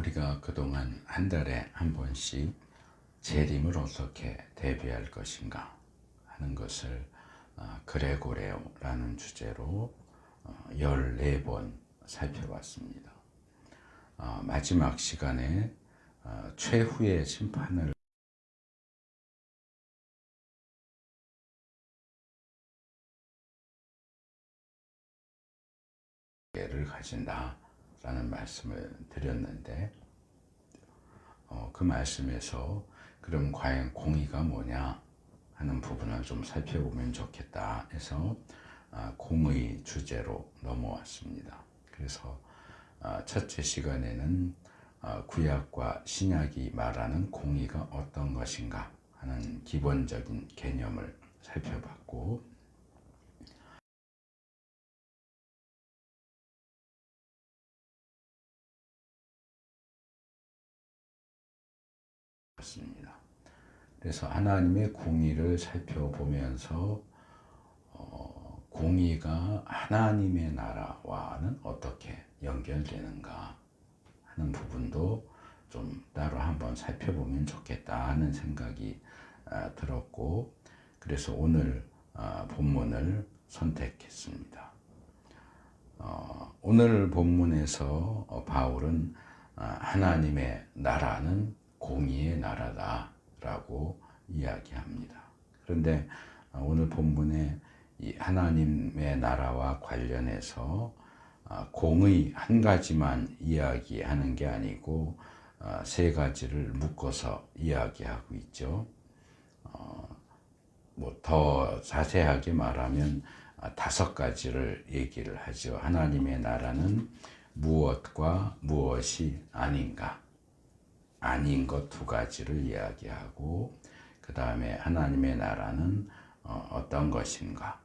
우리가 그동안 한 달에 한 번씩 재림을 어떻게 대비할 것인가 하는 것을 그레고레오라는 주제로 14번 살펴봤습니다. 마지막 시간에 최후의 심판을 가진다라는 말씀을 드렸는데 그 말씀에서 그럼 과연 공의가 뭐냐 하는 부분을 좀 살펴보면 좋겠다 해서 공의 주제로 넘어왔습니다. 그래서 첫째 시간에는 구약과 신약이 말하는 공의가 어떤 것인가 하는 기본적인 개념을 살펴봤고, 그래서 하나님의 공의를 살펴보면서 공의가 하나님의 나라와는 어떻게 연결되는가 하는 부분도 좀 따로 한번 살펴보면 좋겠다 하는 생각이 들었고, 그래서 오늘 본문을 선택했습니다. 오늘 본문에서 바울은 하나님의 나라는 공의의 나라다라고 이야기합니다. 그런데 오늘 본문에 이 하나님의 나라와 관련해서 공의 한 가지만 이야기하는 게 아니고 세 가지를 묶어서 이야기하고 있죠. 더 자세하게 말하면 5가지를 얘기를 하죠. 하나님의 나라는 무엇과 무엇이 아닌가, 아닌 것 2가지를 이야기하고, 그 다음에 하나님의 나라는 어떤 것인가,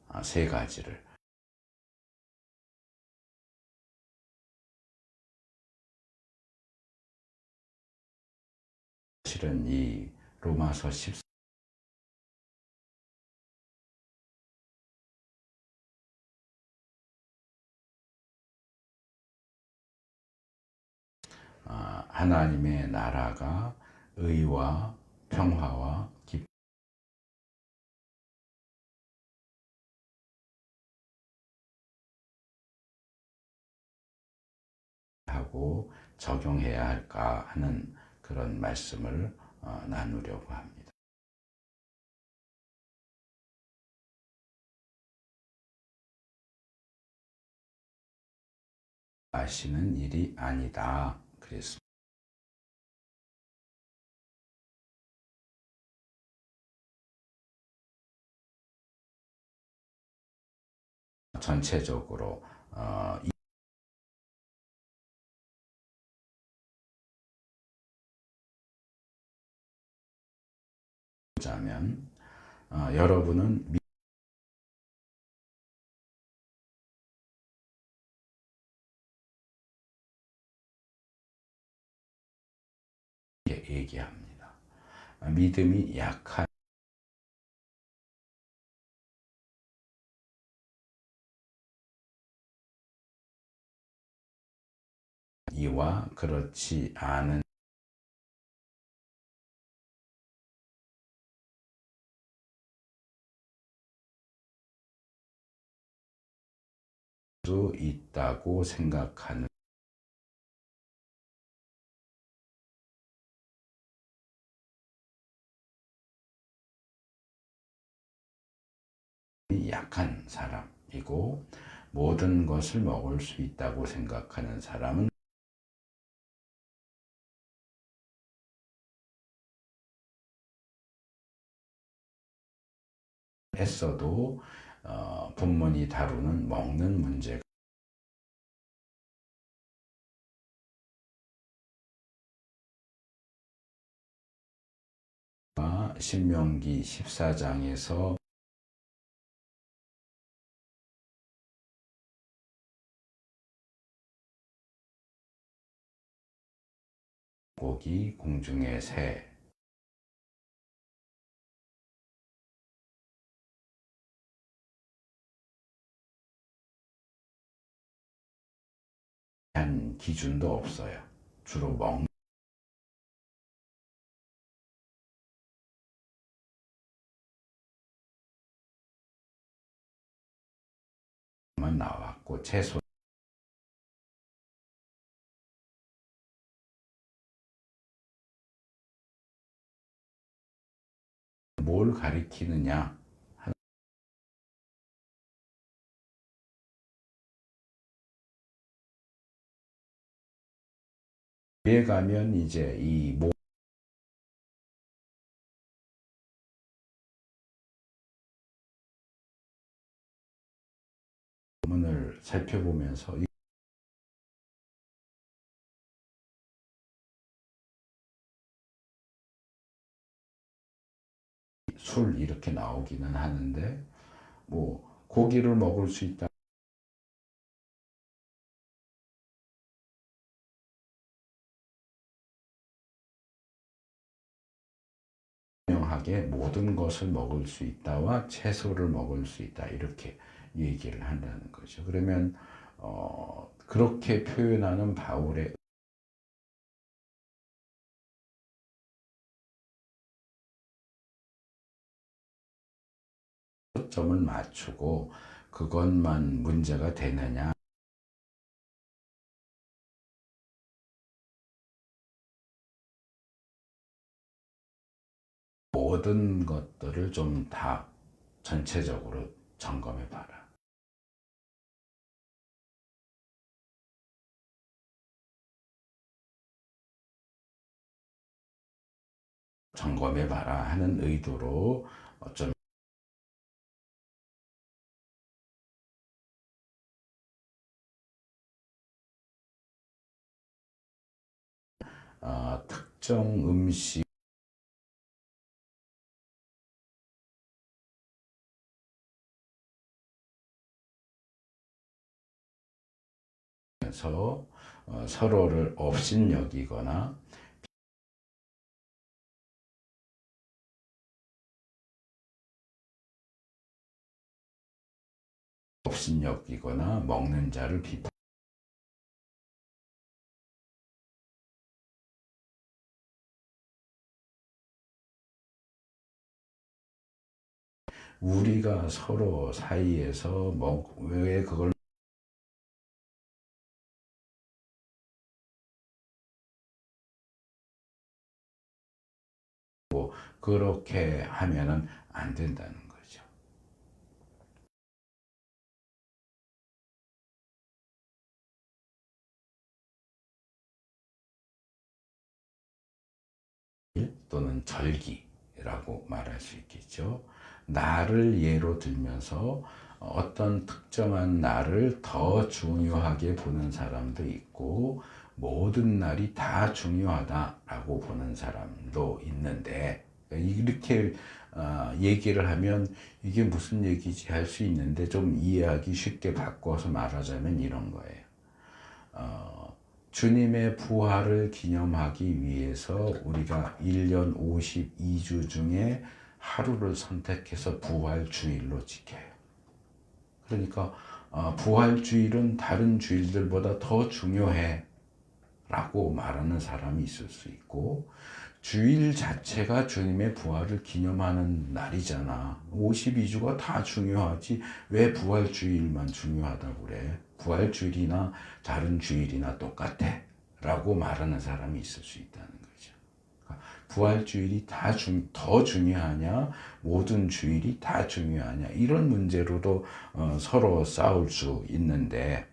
3가지를. 실은 이 로마서 14 하나님의 나라가 의와 평화와 기쁨 하고 적용해야 할까 하는 그런 말씀을 나누려고 합니다. 아시는 일이 아니다 그랬습니다. 전체적으로 보자면 여러분은 얘기합니다. 믿음이 약한 이와 그렇지 않은 수 있다고 생각하는 약한 사람이고, 모든 것을 먹을 수 있다고 생각하는 사람은 했어도 본문이 다루는 먹는 문제가 신명기 14장에서 고기, 공중의 새, 한 기준도 없어요. 주로 먹는 만 나왔고 채소 뭘 가리키느냐 위에 가면 이제 이 문을 살펴보면서 술 이렇게 나오기는 하는데 뭐 고기를 먹을 수 있다. 분명하게 모든 것을 먹을 수 있다와 채소를 먹을 수 있다 이렇게 얘기를 한다는 거죠. 그러면 그렇게 표현하는 바울의 초점을 맞추고 그것만 문제가 되느냐 모든 것들을 좀 다 전체적으로 점검해 봐라. 점검해 봐라 하는 의도로 좀 특정 음식 에서 서로를 업신여기거나 업신여기거나 먹는 자를 비판 우리가 서로 사이에서 왜 그걸 그렇게 하면은 안 된다는 거죠. 또는 절기라고 말할 수 있겠죠. 날을 예로 들면서 어떤 특정한 날을 더 중요하게 보는 사람도 있고 모든 날이 다 중요하다라고 보는 사람도 있는데 이렇게 얘기를 하면 이게 무슨 얘기지 할 수 있는데 좀 이해하기 쉽게 바꿔서 말하자면 이런 거예요. 주님의 부활을 기념하기 위해서 우리가 1년 52주 중에 하루를 선택해서 부활주일로 지켜요. 그러니까 부활주일은 다른 주일들보다 더 중요해 라고 말하는 사람이 있을 수 있고 주일 자체가 주님의 부활을 기념하는 날이잖아. 52주가 다 중요하지 왜 부활주일만 중요하다고 그래. 부활주일이나 다른 주일이나 똑같아 라고 말하는 사람이 있을 수 있다는 거죠. 그러니까 부활주일이 더 중요하냐 모든 주일이 다 중요하냐 이런 문제로도 서로 싸울 수 있는데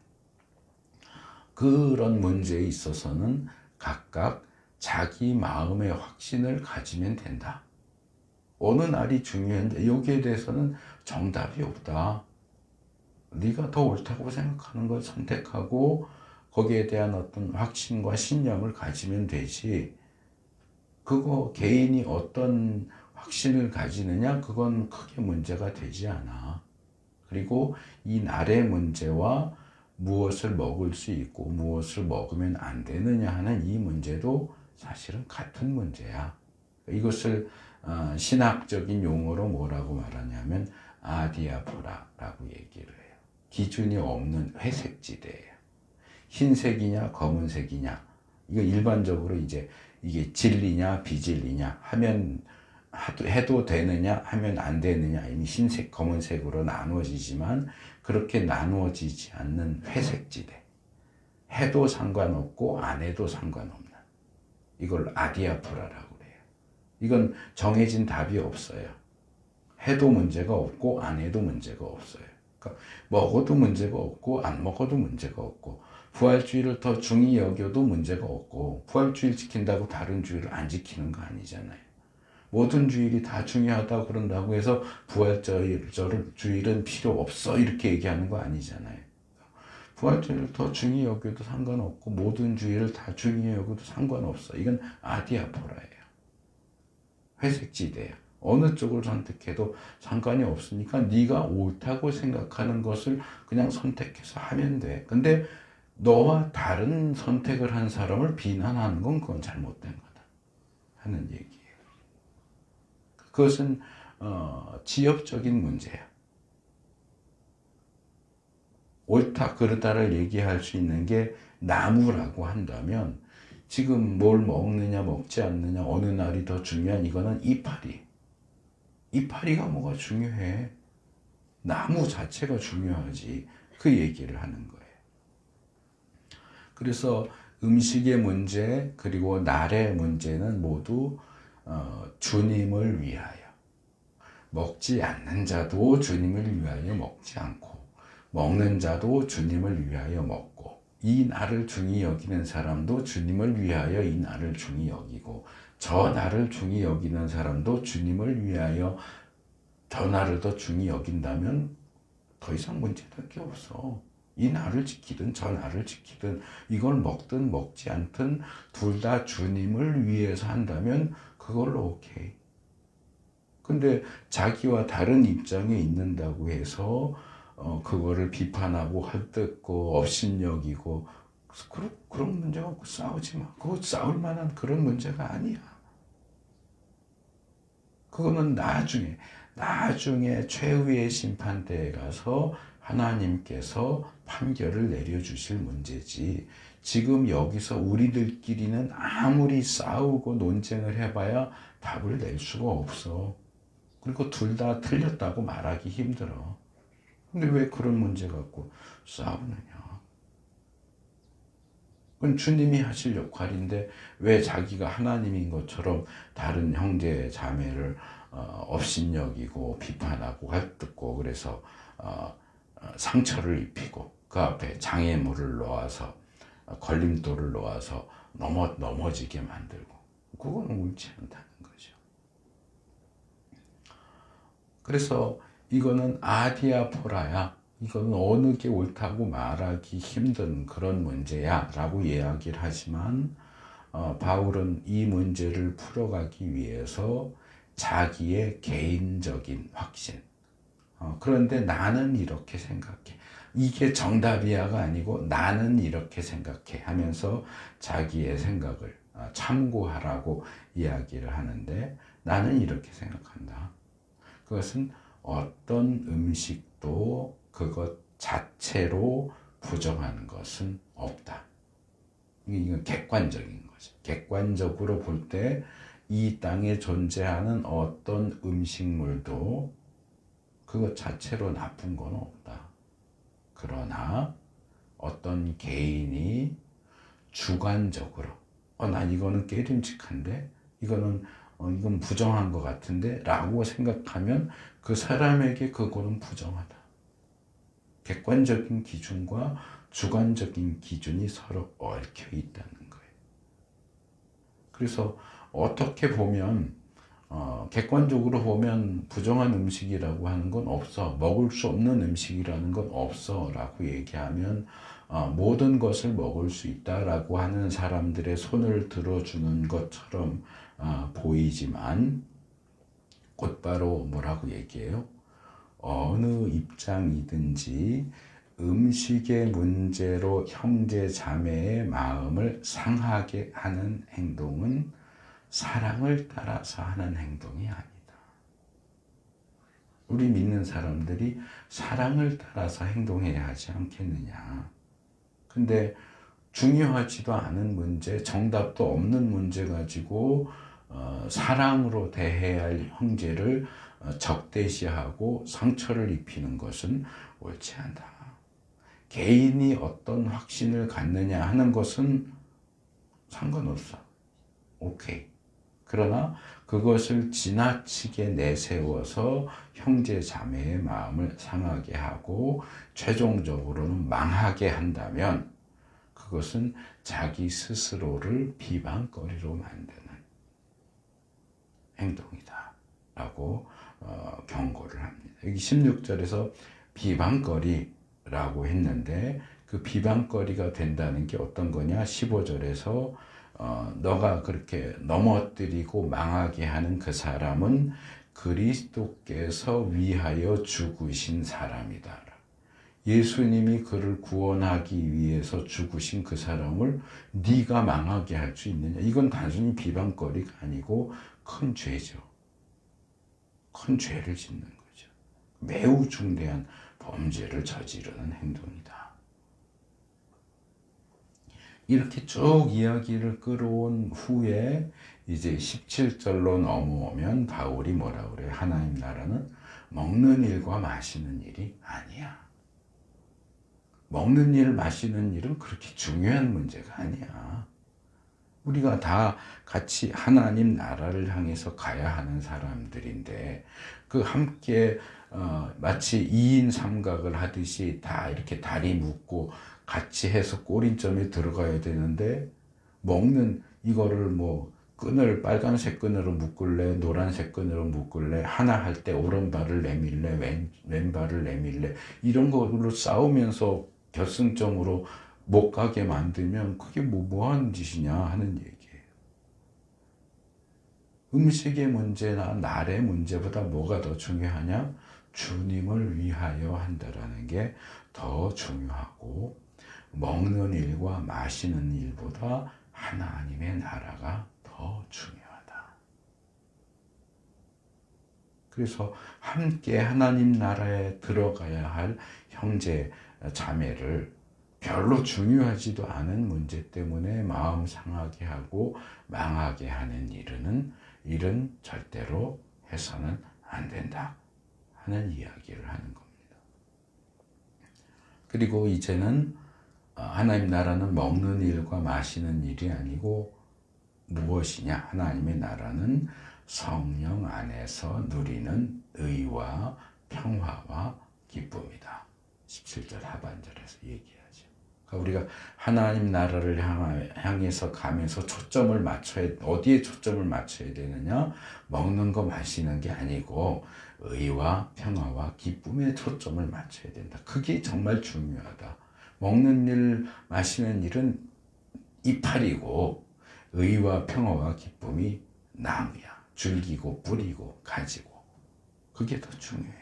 그런 문제에 있어서는 각각 자기 마음의 확신을 가지면 된다. 어느 날이 중요한데 여기에 대해서는 정답이 없다. 네가 더 옳다고 생각하는 걸 선택하고 거기에 대한 어떤 확신과 신념을 가지면 되지. 그거 개인이 어떤 확신을 가지느냐 그건 크게 문제가 되지 않아. 그리고 이 날의 문제와 무엇을 먹을 수 있고 무엇을 먹으면 안 되느냐 하는 이 문제도 사실은 같은 문제야. 이것을 신학적인 용어로 뭐라고 말하냐면 아디아포라라고 얘기를 해요. 기준이 없는 회색지대예요. 흰색이냐 검은색이냐, 이거 일반적으로 이제 이게 진리냐 비진리냐 하면 해도 되느냐 하면 안 되느냐, 이미 흰색 검은색으로 나누어지지만 그렇게 나누어지지 않는 회색지대, 해도 상관없고 안 해도 상관없는, 이걸 아디아포라라고 그래요. 이건 정해진 답이 없어요. 해도 문제가 없고 안 해도 문제가 없어요. 그러니까 먹어도 문제가 없고 안 먹어도 문제가 없고, 부활주의를 더 중히 여겨도 문제가 없고, 부활주의를 지킨다고 다른 주의를 안 지키는 거 아니잖아요. 모든 주일이 다 중요하다고 그런다고 해서 부활주의는 필요 없어 이렇게 얘기하는 거 아니잖아요. 부활주의를 더 중히 여겨도 상관없고 모든 주의를 다 중히 여겨도 상관없어. 이건 아디아포라예요. 회색지대야. 어느 쪽을 선택해도 상관이 없으니까 네가 옳다고 생각하는 것을 그냥 선택해서 하면 돼. 근데 너와 다른 선택을 한 사람을 비난하는 건 그건 잘못된 거다 하는 얘기예요. 그것은 지엽적인 문제야. 옳다 그르다를 얘기할 수 있는 게 나무라고 한다면, 지금 뭘 먹느냐 먹지 않느냐 어느 날이 더 중요한, 이거는 이파리. 이파리가 뭐가 중요해? 나무 자체가 중요하지. 그 얘기를 하는 거예요. 그래서 음식의 문제 그리고 날의 문제는 모두 주님을 위하여, 먹지 않는 자도 주님을 위하여 먹지 않고 먹는 자도 주님을 위하여 먹고, 이 날을 중히 여기는 사람도 주님을 위하여 이 날을 중히 여기고, 저 날을 중히 여기는 사람도 주님을 위하여 저 날을 더 중히 여긴다면 더 이상 문제될 게 없어. 이 날을 지키든 저 날을 지키든 이걸 먹든 먹지 않든 둘 다 주님을 위해서 한다면 그걸로 오케이. 근데 자기와 다른 입장에 있는다고 해서 그거를 비판하고 헐뜯고 업신여기고 그런 문제 갖고 싸우지 마. 그거 싸울 만한 그런 문제가 아니야. 그거는 나중에 최후의 심판대에 가서 하나님께서 판결을 내려주실 문제지, 지금 여기서 우리들끼리는 아무리 싸우고 논쟁을 해봐야 답을 낼 수가 없어. 그리고 둘 다 틀렸다고 말하기 힘들어. 근데 왜 그런 문제 갖고 싸우느냐? 그건 주님이 하실 역할인데 왜 자기가 하나님인 것처럼 다른 형제 자매를 업신여기고 비판하고 헐뜯고, 그래서 상처를 입히고 그 앞에 장애물을 놓아서 걸림돌을 놓아서 넘어지게 만들고, 그건 옳지 않다는 거죠. 그래서 이거는 아디아포라야. 이거는 어느 게 옳다고 말하기 힘든 그런 문제야 라고 이야기를 하지만, 바울은 이 문제를 풀어가기 위해서 자기의 개인적인 확신, 그런데 나는 이렇게 생각해, 이게 정답이야가 아니고 나는 이렇게 생각해 하면서 자기의 생각을 참고하라고 이야기를 하는데, 나는 이렇게 생각한다. 그것은 어떤 음식도 그것 자체로 부정하는 것은 없다. 이건 객관적인 거죠. 객관적으로 볼 때 이 땅에 존재하는 어떤 음식물도 그것 자체로 나쁜 건 없다. 그러나 어떤 개인이 주관적으로 난 이거는 깨림직한데, 이건 부정한 것 같은데 라고 생각하면 그 사람에게 그거는 부정하다. 객관적인 기준과 주관적인 기준이 서로 얽혀 있다는 거예요. 그래서 어떻게 보면 객관적으로 보면 부정한 음식이라고 하는 건 없어, 먹을 수 없는 음식이라는 건 없어 라고 얘기하면 모든 것을 먹을 수 있다라고 하는 사람들의 손을 들어주는 것처럼 보이지만, 곧바로 뭐라고 얘기해요? 어느 입장이든지 음식의 문제로 형제 자매의 마음을 상하게 하는 행동은 사랑을 따라서 하는 행동이 아니다. 우리 믿는 사람들이 사랑을 따라서 행동해야 하지 않겠느냐. 근데 중요하지도 않은 문제, 정답도 없는 문제 가지고 사랑으로 대해야 할 형제를 적대시하고 상처를 입히는 것은 옳지 않다. 개인이 어떤 확신을 갖느냐 하는 것은 상관없어. 오케이. 그러나 그것을 지나치게 내세워서 형제 자매의 마음을 상하게 하고 최종적으로는 망하게 한다면 그것은 자기 스스로를 비방거리로 만드는 행동이다 라고 경고를 합니다. 여기 16절에서 비방거리라고 했는데 그 비방거리가 된다는 게 어떤 거냐? 15절에서 너가 그렇게 넘어뜨리고 망하게 하는 그 사람은 그리스도께서 위하여 죽으신 사람이다. 예수님이 그를 구원하기 위해서 죽으신 그 사람을 네가 망하게 할 수 있느냐? 이건 단순히 비방거리가 아니고 큰 죄죠. 큰 죄를 짓는 거죠. 매우 중대한 범죄를 저지르는 행동이다. 이렇게 쭉 이야기를 끌어온 후에 이제 17절로 넘어오면 바울이 뭐라 그래요? 하나님 나라는 먹는 일과 마시는 일이 아니야. 먹는 일, 마시는 일은 그렇게 중요한 문제가 아니야. 우리가 다 같이 하나님 나라를 향해서 가야 하는 사람들인데 그 함께 마치 2인 삼각을 하듯이 다 이렇게 다리 묶고 같이 해서 꼬린점에 들어가야 되는데 먹는 이거를 뭐 끈을 빨간색 끈으로 묶을래 노란색 끈으로 묶을래 하나 할 때 오른발을 내밀래 왼발을 내밀래 이런 걸로 싸우면서 결승점으로 못 가게 만들면 그게 뭐 하는 짓이냐 하는 얘기예요. 음식의 문제나 날의 문제보다 뭐가 더 중요하냐? 주님을 위하여 한다라는 게 더 중요하고 먹는 일과 마시는 일보다 하나님의 나라가 더 중요하다. 그래서 함께 하나님 나라에 들어가야 할 형제 자매를 별로 중요하지도 않은 문제 때문에 마음 상하게 하고 망하게 하는 일은 절대로 해서는 안 된다 하는 이야기를 하는 겁니다. 그리고 이제는 하나님 나라는 먹는 일과 마시는 일이 아니고 무엇이냐? 하나님의 나라는 성령 안에서 누리는 의와 평화와 기쁨이다. 17절 하반절에서 얘기하죠. 그러니까 우리가 하나님 나라를 향해서 가면서 초점을 맞춰야, 어디에 초점을 맞춰야 되느냐? 먹는 거 마시는 게 아니고 의와 평화와 기쁨에 초점을 맞춰야 된다. 그게 정말 중요하다. 먹는 일, 마시는 일은 이파리고 의와 평화와 기쁨이 나무야. 줄기고 뿌리고 가지고 그게 더 중요해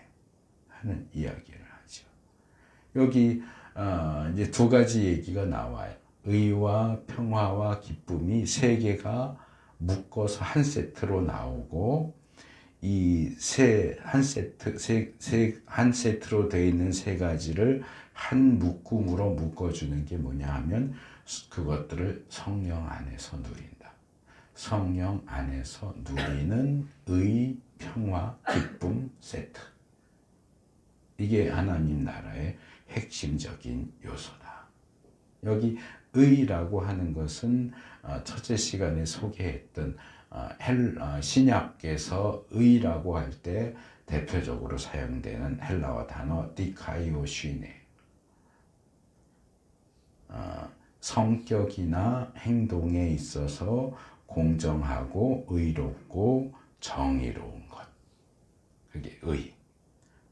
하는 이야기를 하죠. 여기 이제 두 가지 얘기가 나와요. 의와 평화와 기쁨이 세 개가 묶어서 한 세트로 나오고 이 한 세트로 되어 있는 세 가지를 한 묶음으로 묶어주는 게 뭐냐 하면 그것들을 성령 안에서 누린다. 성령 안에서 누리는 의, 평화, 기쁨 세트. 이게 하나님 나라의 핵심적인 요소다. 여기 의라고 하는 것은 첫째 시간에 소개했던 신약에서 의라고 할 때 대표적으로 사용되는 헬라어 단어 디카이오시네. 성격이나 행동에 있어서 공정하고 의롭고 정의로운 것. 그게 의.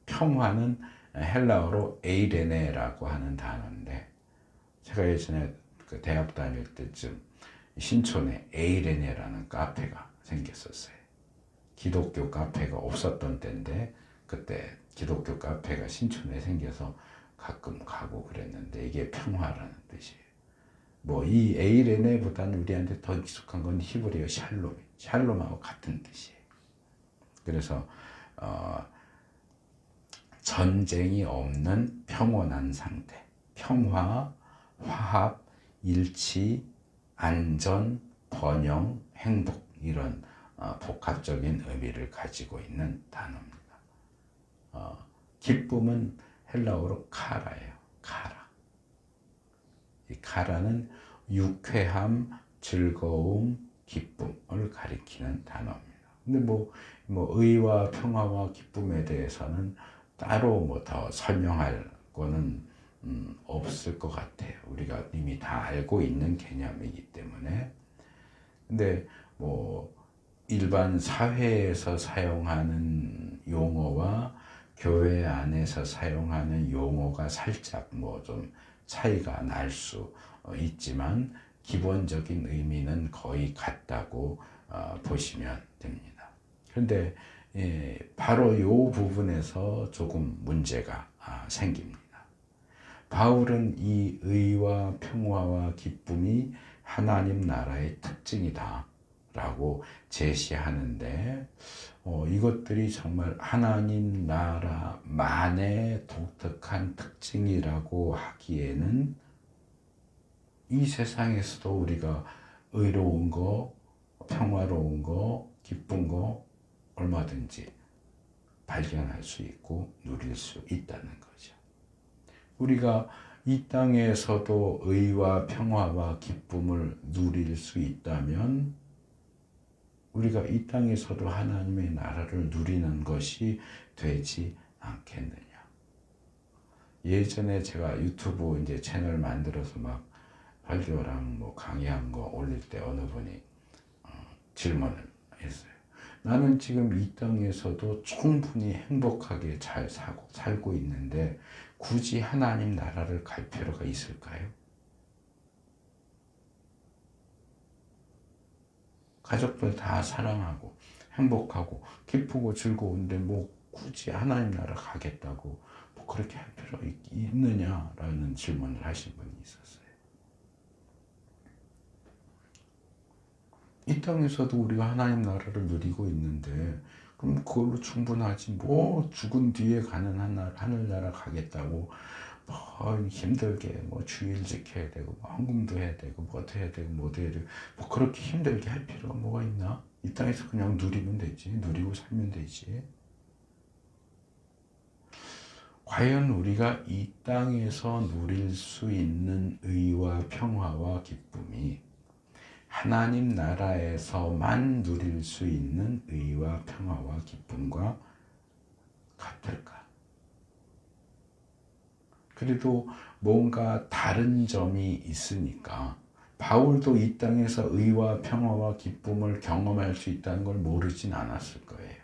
평화는 헬라어로 에이레네라고 하는 단어인데 제가 예전에 그 대학 다닐 때쯤 신촌에 에이레네라는 카페가 생겼었어요. 기독교 카페가 없었던 때인데 그때 기독교 카페가 신촌에 생겨서 가끔 가고 그랬는데 이게 평화라는 뜻이에요. 뭐 이 에이레네보다는 우리한테 더 익숙한 건 히브리어 샬롬하고 같은 뜻이에요. 그래서 전쟁이 없는 평온한 상태, 평화, 화합, 일치, 안전, 번영, 행복 이런 복합적인 의미를 가지고 있는 단어입니다. 기쁨은 헬라어로 카라예요. 카라. 이 카라는 유쾌함, 즐거움, 기쁨을 가리키는 단어입니다. 근데 뭐 의와 평화와 기쁨에 대해서는 따로 뭐 더 설명할 거는 없을 것 같아요. 우리가 이미 다 알고 있는 개념이기 때문에. 근데 뭐 일반 사회에서 사용하는 용어와 교회 안에서 사용하는 용어가 살짝 뭐 좀 차이가 날 수 있지만 기본적인 의미는 거의 같다고 보시면 됩니다. 그런데 바로 이 부분에서 조금 문제가 생깁니다. 바울은 이 의와 평화와 기쁨이 하나님 나라의 특징이다 라고 제시하는데 이것들이 정말 하나님 나라만의 독특한 특징이라고 하기에는 이 세상에서도 우리가 의로운 거, 평화로운 거, 기쁜 거 얼마든지 발견할 수 있고 누릴 수 있다는 거죠. 우리가 이 땅에서도 의와 평화와 기쁨을 누릴 수 있다면 우리가 이 땅에서도 하나님의 나라를 누리는 것이 되지 않겠느냐. 예전에 제가 유튜브 이제 채널 만들어서 막 설교랑 뭐 강의한 거 올릴 때 어느 분이 질문을 했어요. 나는 지금 이 땅에서도 충분히 행복하게 잘 살고 있는데 굳이 하나님 나라를 갈 필요가 있을까요? 가족들 다 사랑하고 행복하고 기쁘고 즐거운데 뭐 굳이 하나님 나라 가겠다고 뭐 그렇게 할 필요 있느냐라는 질문을 하신 분이 있었어요. 이 땅에서도 우리가 하나님 나라를 누리고 있는데 그럼 그걸로 충분하지 뭐 죽은 뒤에 가는 하늘나라 가겠다고 뭐 힘들게 뭐 주일 지켜야 되고 뭐 헌금도 해야 되고 뭐 어떻게 해야 되고 뭐 어떻게 해야 되고 뭐 그렇게 힘들게 할 필요가 뭐가 있나? 이 땅에서 그냥 누리면 되지. 누리고 살면 되지. 과연 우리가 이 땅에서 누릴 수 있는 의와 평화와 기쁨이 하나님 나라에서만 누릴 수 있는 의와 평화와 기쁨과 같을까? 그래도 뭔가 다른 점이 있으니까 바울도 이 땅에서 의와 평화와 기쁨을 경험할 수 있다는 걸 모르진 않았을 거예요.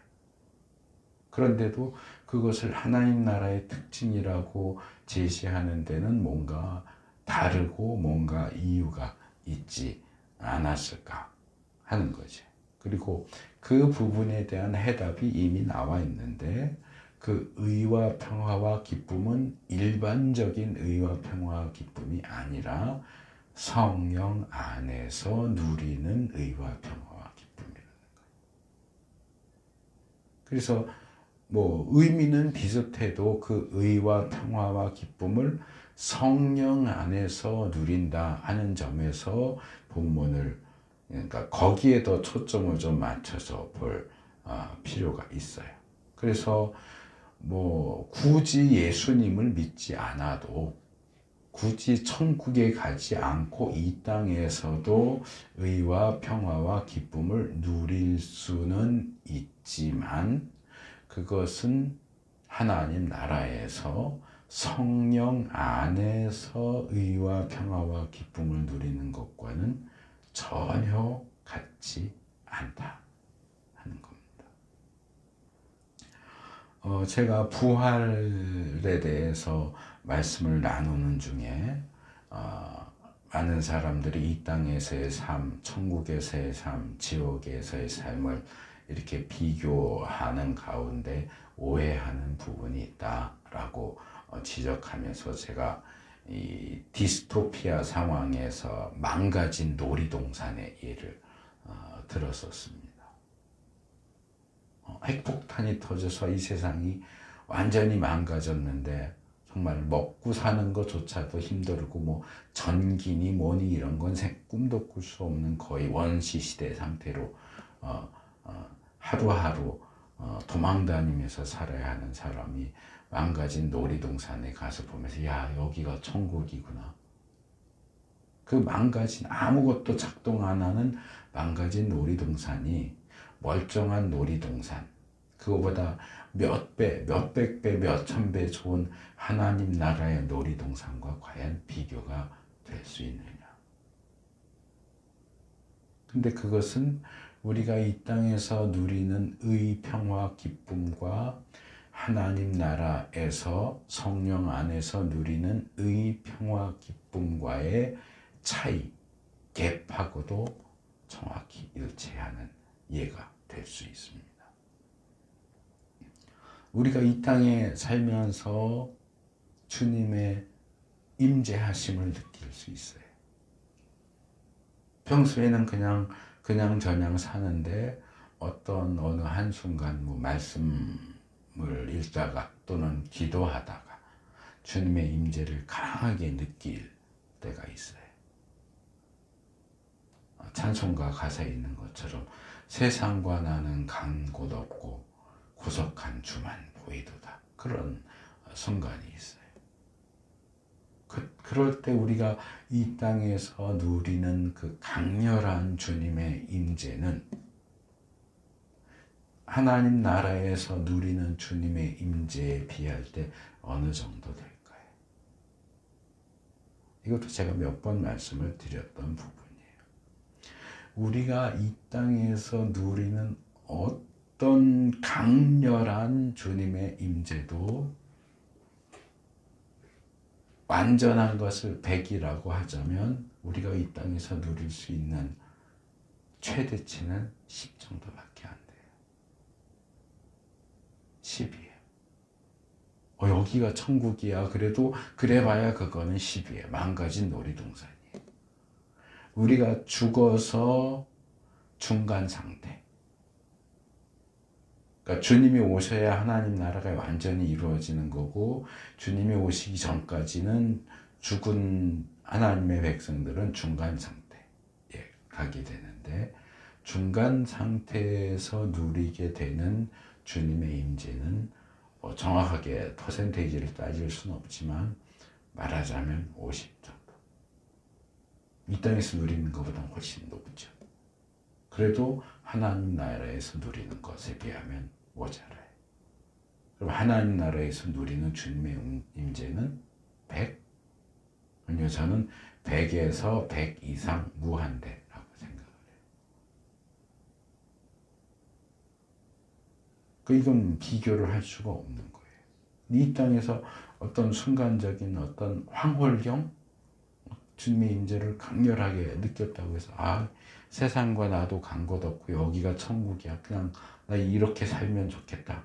그런데도 그것을 하나님 나라의 특징이라고 제시하는 데는 뭔가 다르고 뭔가 이유가 있지 않았을까 하는 거죠. 그리고 그 부분에 대한 해답이 이미 나와 있는데 그 의와 평화와 기쁨은 일반적인 의와 평화와 기쁨이 아니라 성령 안에서 누리는 의와 평화와 기쁨이라는 거예요. 그래서 뭐 의미는 비슷해도 그 의와 평화와 기쁨을 성령 안에서 누린다 하는 점에서 본문을 그러니까 거기에 더 초점을 좀 맞춰서 볼 필요가 있어요. 그래서 뭐 굳이 예수님을 믿지 않아도 굳이 천국에 가지 않고 이 땅에서도 의와 평화와 기쁨을 누릴 수는 있지만 그것은 하나님 나라에서 성령 안에서 의와 평화와 기쁨을 누리는 것과는 전혀 같지 않다 하는 겁니다. 제가 부활에 대해서 말씀을 나누는 중에 많은 사람들이 이 땅에서의 삶, 천국에서의 삶, 지옥에서의 삶을 이렇게 비교하는 가운데 오해하는 부분이 있다라고 지적하면서 제가 이 디스토피아 상황에서 망가진 놀이동산의 예를 들었었습니다. 핵폭탄이 터져서 이 세상이 완전히 망가졌는데 정말 먹고 사는 것조차도 힘들고 뭐 전기니 뭐니 이런 건 꿈도 꿀 수 없는 거의 원시 시대 상태로 하루하루 도망다니면서 살아야 하는 사람이 망가진 놀이동산에 가서 보면서 야, 여기가 천국이구나. 그 망가진, 아무것도 작동 안 하는 망가진 놀이동산이 멀쩡한 놀이동산, 그거보다 몇 배, 몇백 배, 몇천 배 좋은 하나님 나라의 놀이동산과 과연 비교가 될 수 있느냐. 근데 그것은 우리가 이 땅에서 누리는 의, 평화, 기쁨과 하나님 나라에서 성령 안에서 누리는 의, 평화, 기쁨과의 차이, 갭하고도 정확히 일치하는 예가 될 수 있습니다. 우리가 이 땅에 살면서 주님의 임재하심을 느낄 수 있어요. 평소에는 그냥 사는데 어느 한순간 뭐 말씀을 읽다가 또는 기도하다가 주님의 임재를 강하게 느낄 때가 있어요. 찬송가 가사에 있는 것처럼 세상과 나는 간 곳 없고 구속한 주만 보이도다. 그런 순간이 있어요. 그럴 때 우리가 이 땅에서 누리는 그 강렬한 주님의 임재는 하나님 나라에서 누리는 주님의 임재에 비할 때 어느 정도 될까요? 이것도 제가 몇 번 말씀을 드렸던 부분이에요. 우리가 이 땅에서 누리는 어떤 강렬한 주님의 임재도 완전한 것을 100이라고 하자면 우리가 이 땅에서 누릴 수 있는 최대치는 10 정도밖에 안 돼요. 10이에요. 여기가 천국이야. 그래도 그래봐야 그거는 10이에요. 망가진 놀이동산이에요. 우리가 죽어서 중간 상태. 그러니까 주님이 오셔야 하나님 나라가 완전히 이루어지는 거고, 주님이 오시기 전까지는 죽은 하나님의 백성들은 중간 상태에 가게 되는데, 중간 상태에서 누리게 되는 주님의 임재는 정확하게 퍼센테이지를 따질 수는 없지만 말하자면 50 정도. 이 땅에서 누리는 것보다 훨씬 높죠. 그래도 하나님 나라에서 누리는 것에 비하면 모자라요. 그럼 하나님 나라에서 누리는 주님의 임재는 100? 아니요, 저는 100에서 100 이상 무한대라고 생각을 해요. 이건 비교를 할 수가 없는 거예요. 이 땅에서 어떤 순간적인 어떤 황홀경, 주님의 임재를 강렬하게 느꼈다고 해서 세상과 나도 간 곳 없고 여기가 천국이야. 그냥 나 이렇게 살면 좋겠다.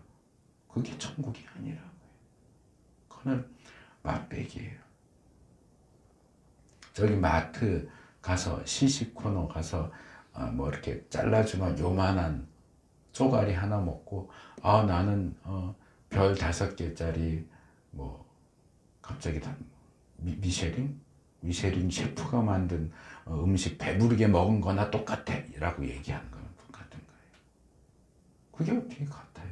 그게 천국이 아니라고요. 그거는 맛배기예요. 저기 마트 가서 시식 코너 가서 뭐 이렇게 잘라주면 요만한 쪼가리 하나 먹고 나는 별 5개짜리 뭐 갑자기 미쉐린 셰프가 만든 음식 배부르게 먹은 거나 똑같아 라고 얘기하는 거는 똑같은 거예요. 그게 어떻게 같아요?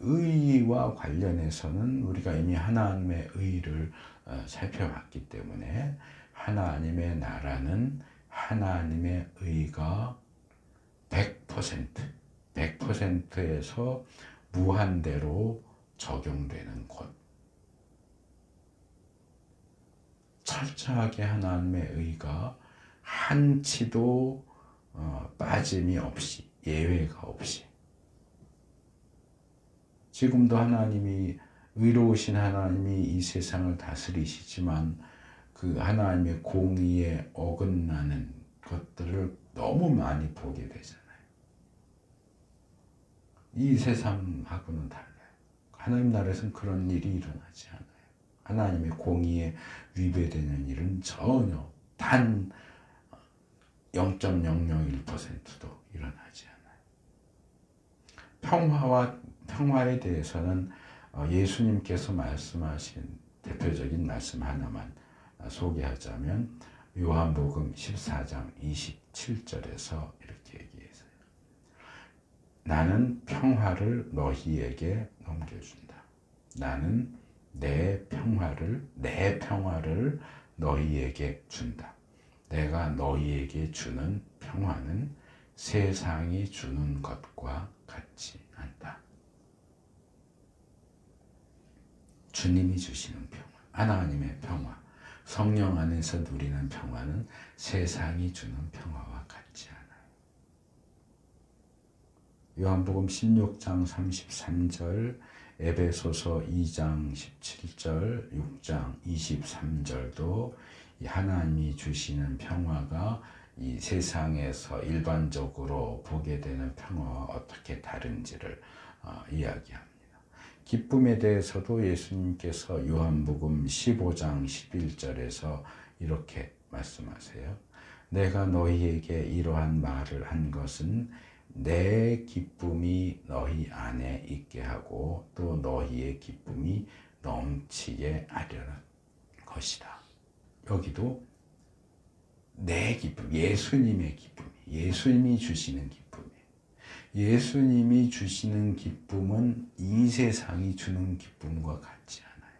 의와 관련해서는 우리가 이미 하나님의 의를 살펴봤기 때문에 하나님의 나라는 하나님의 의가 100%에서 무한대로 적용되는 곳. 철저하게 하나님의 의가 한치도 빠짐이 없이, 예외가 없이. 지금도 하나님이, 의로우신 하나님이 이 세상을 다스리시지만 그 하나님의 공의에 어긋나는 것들을 너무 많이 보게 되잖아요. 이 세상하고는 달라요. 하나님 나라에서는 그런 일이 일어나지 않아요. 하나님의 공의에 위배되는 일은 전혀 단 0.001%도 일어나지 않아요. 평화에 대해서는 예수님께서 말씀하신 대표적인 말씀 하나만 소개하자면 요한복음 14장 27절에서 이렇게 얘기했어요. 나는 평화를 너희에게 넘겨준다. 나는 내 평화를 너희에게 준다. 내가 너희에게 주는 평화는 세상이 주는 것과 같지 않다. 주님이 주시는 평화, 하나님의 평화, 성령 안에서 누리는 평화는 세상이 주는 평화와 같지 않아요. 요한복음 16장 33절, 에베소서 2장 17절, 6장 23절도 이 하나님이 주시는 평화가 이 세상에서 일반적으로 보게 되는 평화와 어떻게 다른지를 이야기합니다. 기쁨에 대해서도 예수님께서 요한복음 15장 11절에서 이렇게 말씀하세요. 내가 너희에게 이러한 말을 한 것은 내 기쁨이 너희 안에 있게 하고 또 너희의 기쁨이 넘치게 하려는 것이다. 여기도 내 기쁨, 예수님의 기쁨, 예수님이 주시는 기쁨, 예수님이 주시는 기쁨은 이 세상이 주는 기쁨과 같지 않아요.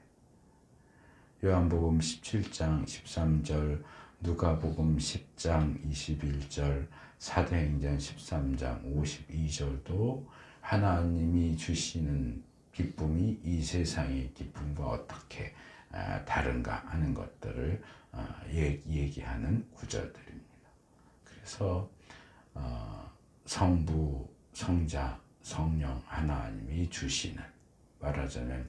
요한복음 17장 13절, 누가복음 10장 21절, 사도행전 13장 52절도 하나님이 주시는 기쁨이 이 세상의 기쁨과 어떻게 다른가 하는 것들을 얘기하는 구절들입니다. 그래서 성부, 성자, 성령 하나님이 주시는, 말하자면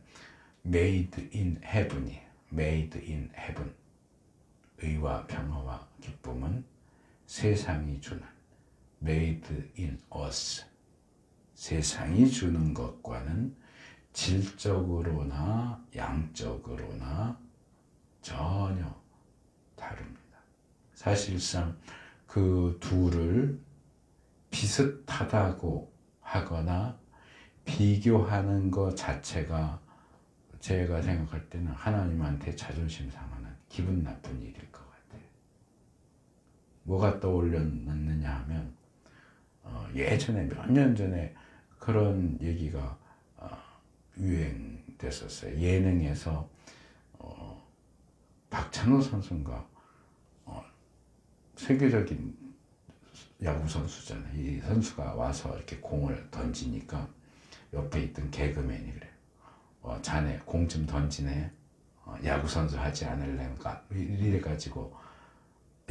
made in heaven이에요. made in heaven. 의와 평화와 기쁨은 세상이 주는 made in us. 세상이 주는 것과는 질적으로나 양적으로나 전혀 다릅니다. 사실상 그 둘을 비슷하다고 하거나 비교하는 것 자체가 제가 생각할 때는 하나님한테 자존심 상하는 기분 나쁜 일일 것 같아요. 뭐가 떠올렸느냐 하면 예전에 몇 년 전에 그런 얘기가 유행됐었어요. 예능에서 박찬호 선수인가 세계적인 야구 선수잖아요. 이 선수가 와서 이렇게 공을 던지니까 옆에 있던 개그맨이 그래. 자네 공 좀 던지네. 야구 선수 하지 않을래가 이래가지고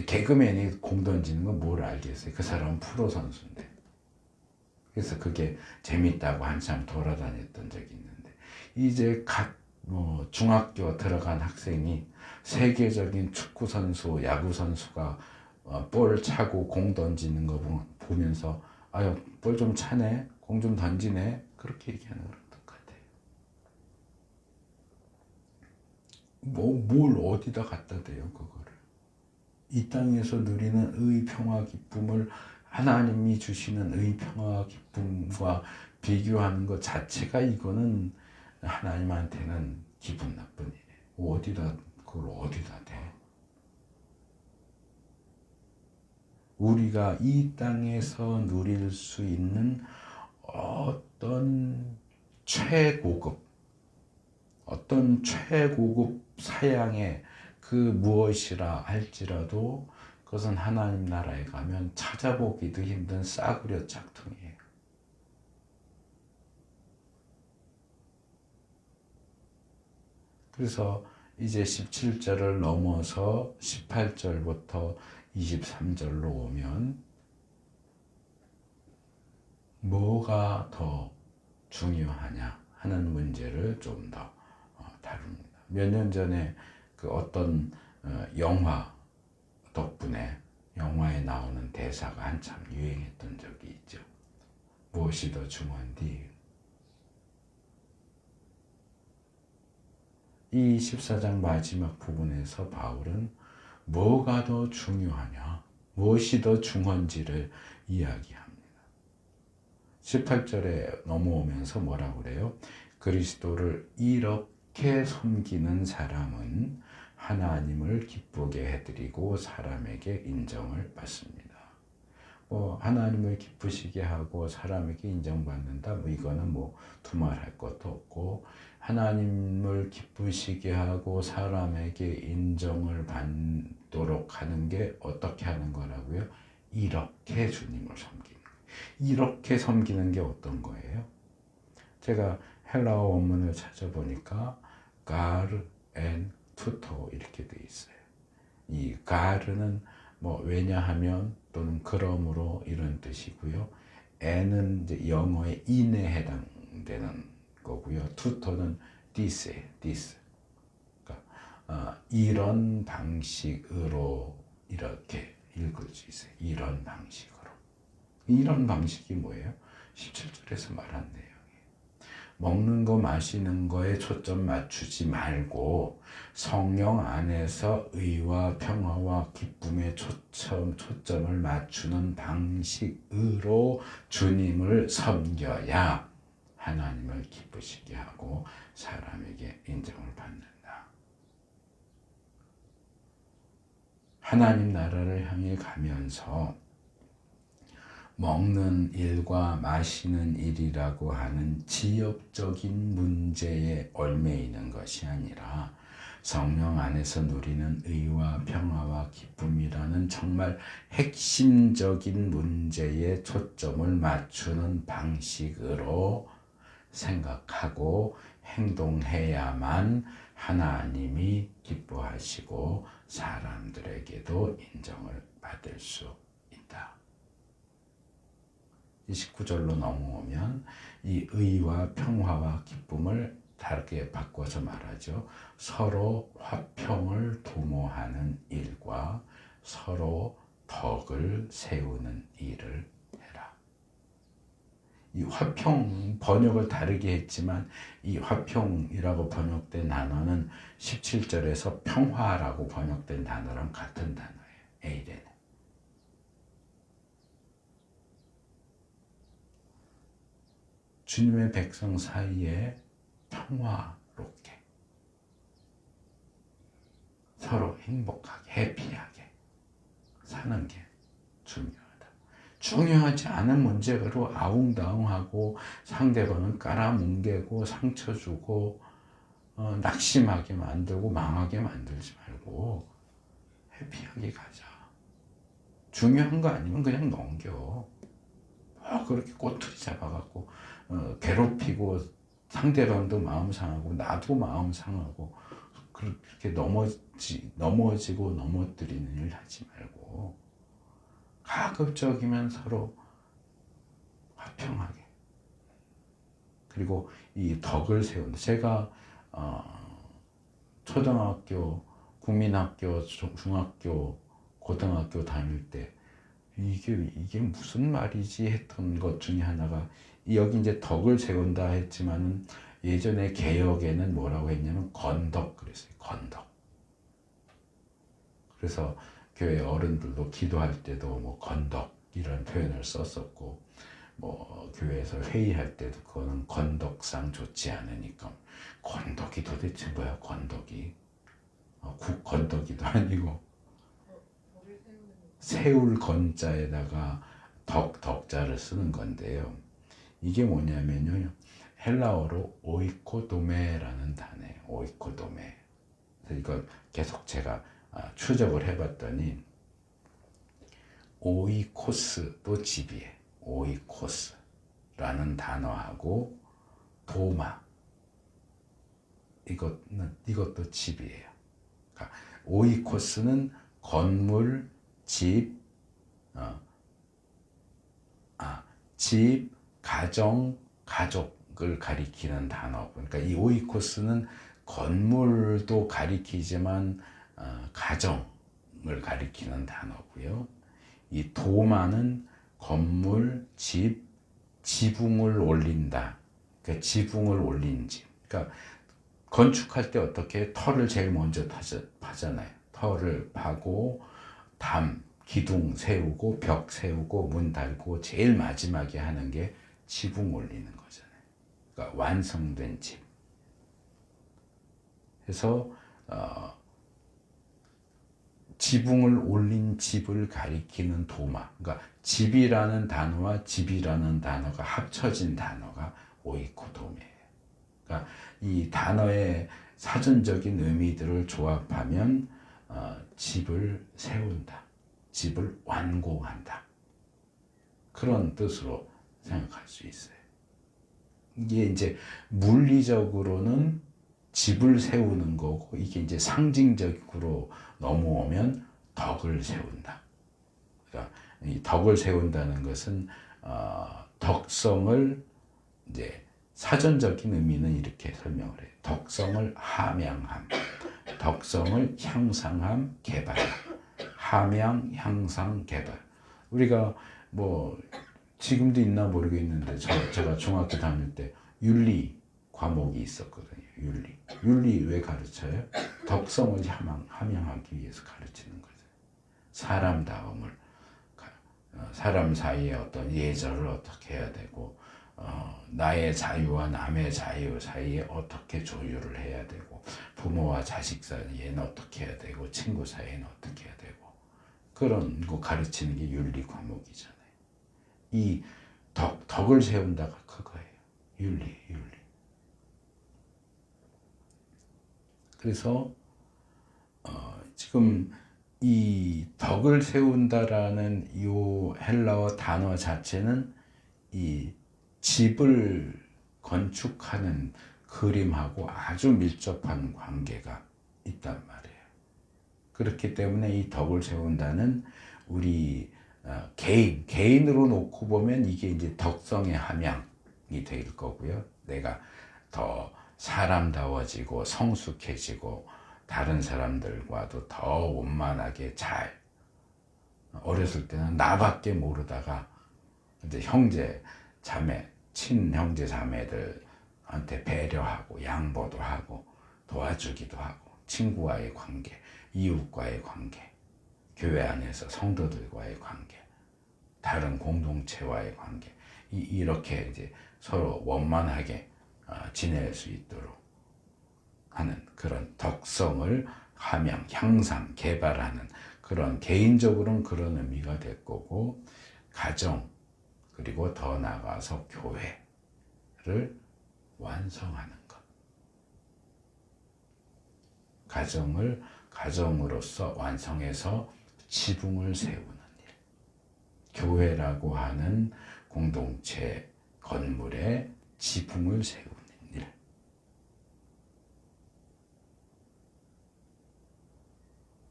개그맨이 공 던지는 건 뭘 알겠어요. 그 사람은 프로 선수인데. 그래서 그게 재밌다고 한참 돌아다녔던 적이 있는데 이제 중학교 들어간 학생이 세계적인 축구 선수, 야구 선수가 볼 차고 공 던지는 거 보면서 아유 볼 좀 차네, 공 좀 던지네 그렇게 얘기하는 거랑 똑같아요. 뭘 어디다 갖다 대요 그거를. 이 땅에서 누리는 의, 평화, 기쁨을 하나님이 주시는 의, 평화, 기쁨과 비교하는 것 자체가 이거는 하나님한테는 기분 나쁜 일이에요. 그걸 어디다 대? 우리가 이 땅에서 누릴 수 있는 어떤 최고급 사양의 그 무엇이라 할지라도 그것은 하나님 나라에 가면 찾아보기도 힘든 싸구려 짝퉁이에요. 그래서 이제 17절을 넘어서 18절부터 23절로 오면 뭐가 더 중요하냐 하는 문제를 좀 더 다룹니다. 몇 년 전에 그 어떤 영화 덕분에 영화에 나오는 대사가 한참 유행했던 적이 있죠. 무엇이 더 중요한디? 이 14장 마지막 부분에서 바울은 뭐가 더 중요하냐, 무엇이 더 중요한지를 이야기합니다. 18절에 넘어오면서 뭐라고 그래요? 그리스도를 이렇게 섬기는 사람은 하나님을 기쁘게 해드리고 사람에게 인정을 받습니다. 하나님을 기쁘시게 하고 사람에게 인정받는다. 이거는 두말할 것도 없고, 하나님을 기쁘시게 하고 사람에게 인정을 받도록 하는 게 어떻게 하는 거라고요? 이렇게 주님을 섬기는 거예요. 이렇게 섬기는 게 어떤 거예요? 제가 헬라어 원문을 찾아보니까 가르 앤 투토 이렇게 돼 있어요. 이 가르는 왜냐하면 또는 그러므로 이런 뜻이고요. 앤은 이제 영어의 in에 해당되는 거고요. 투토는 this. 그러니까 이런 방식으로 이렇게 읽을 수 있어요. 이런 방식으로. 이런 방식이 뭐예요? 17절에서 말한 내용이에요. 먹는 거 마시는 거에 초점 맞추지 말고 성령 안에서 의와 평화와 기쁨에 초점을 맞추는 방식으로 주님을 섬겨야 하나님을 기쁘시게 하고 사람에게 인정을 받는다. 하나님 나라를 향해 가면서 먹는 일과 마시는 일이라고 하는 지역적인 문제에 얽매이는 것이 아니라 성령 안에서 누리는 의와 평화와 기쁨이라는 정말 핵심적인 문제에 초점을 맞추는 방식으로 생각하고 행동해야만 하나님이 기뻐하시고 사람들에게도 인정을 받을 수 있다. 29절로 넘어오면 이 의와 평화와 기쁨을 다르게 바꿔서 말하죠. 서로 화평을 도모하는 일과 서로 덕을 세우는 일을 해라. 이 화평 번역을 다르게 했지만 이 화평이라고 번역된 단어는 17절에서 평화라고 번역된 단어랑 같은 단어예요. 에이레는. 주님의 백성 사이에 평화롭게 서로 행복하게 해피하게 사는 게 중요하다. 중요하지 않은 문제로 아웅다웅하고 상대방을 깔아뭉개고 상처 주고 낙심하게 만들고 망하게 만들지 말고 해피하게 가자. 중요한 거 아니면 그냥 넘겨. 그렇게 꼬투리 잡아갖고 괴롭히고 상대방도 마음 상하고 나도 마음 상하고 그렇게 넘어지고 넘어뜨리는 일 하지 말고 가급적이면 서로 화평하게, 그리고 이 덕을 세운다. 제가 초등학교, 국민학교, 중학교, 고등학교 다닐 때 이게 무슨 말이지 했던 것 중에 하나가, 여기 이제 덕을 세운다 했지만은 예전에 개혁에는 뭐라고 했냐면 건덕 그랬어요. 건덕. 그래서 교회 어른들도 기도할 때도 건덕 이런 표현을 썼었고, 교회에서 회의할 때도 그거는 건덕상 좋지 않으니까 건덕이 도대체 뭐야? 건덕이 국건덕이도 아니고 세울 건자에다가 덕자를 쓰는 건데요. 이게 뭐냐면요, 헬라어로 오이코도메라는 단어예요. 오이코도메. 그래서 이걸 계속 제가 추적을 해봤더니 오이코스도 집이에요. 오이코스라는 단어하고 도마, 이것도 집이에요. 그러니까 오이코스는 건물, 집, 가정, 가족을 가리키는 단어고, 그러니까 이 오이코스는 건물도 가리키지만 가정을 가리키는 단어고요. 이 도마는 건물, 집, 지붕을 올린다. 그러니까 지붕을 올린 집. 그러니까 건축할 때 어떻게 털을 제일 먼저 파잖아요. 털을 파고 기둥 세우고 벽 세우고 문 달고 제일 마지막에 하는 게 지붕 올리는 거잖아요. 그러니까 완성된 집. 그래서 지붕을 올린 집을 가리키는 도마. 그러니까 집이라는 단어와 집이라는 단어가 합쳐진 단어가 오이코도메예요. 그러니까 이 단어의 사전적인 의미들을 조합하면 집을 세운다, 집을 완공한다, 그런 뜻으로 생각할 수 있어요. 이게 이제 물리적으로는 집을 세우는 거고, 이게 이제 상징적으로 넘어오면 덕을 세운다. 그러니까 이 덕을 세운다는 것은 덕성을 이제 사전적인 의미는 이렇게 설명을 해요. 덕성을 함양함, 덕성을 향상함, 개발. 함양, 향상, 개발. 우리가 뭐 지금도 있나 모르겠는데 제가 중학교 다닐 때 윤리 과목이 있었거든요. 윤리 왜 가르쳐요? 덕성을 함양하기 위해서 가르치는 거죠. 사람다움을, 사람 사이에 어떤 예절을 어떻게 해야 되고, 나의 자유와 남의 자유 사이에 어떻게 조율을 해야 되고, 부모와 자식 사이에는 어떻게 해야 되고, 친구 사이에는 어떻게 해야 되고, 그런 거 가르치는 게 윤리 과목이잖아요. 이 덕을 세운다가 그거예요. 윤리. 그래서 지금 이 덕을 세운다라는 이 헬라어 단어 자체는 이 집을 건축하는 그림하고 아주 밀접한 관계가 있단 말이에요. 그렇기 때문에 이 덕을 세운다는 우리 개인으로 놓고 보면 이게 이제 덕성의 함양이 될 거고요. 내가 더 사람다워지고 성숙해지고 다른 사람들과도 더 원만하게 잘, 어렸을 때는 나밖에 모르다가 이제 형제 자매, 친형제 자매들한테 배려하고 양보도 하고 도와주기도 하고, 친구와의 관계, 이웃과의 관계, 교회 안에서 성도들과의 관계, 다른 공동체와의 관계, 이렇게 이제 서로 원만하게 지낼 수 있도록 하는 그런 덕성을 함양, 향상, 개발하는 그런, 개인적으로는 그런 의미가 될 거고, 가정, 그리고 더 나아가서 교회를 완성하는 것. 가정을 가정으로서 완성해서 지붕을 세우는 일. 교회라고 하는 공동체 건물에 지붕을 세우는 일.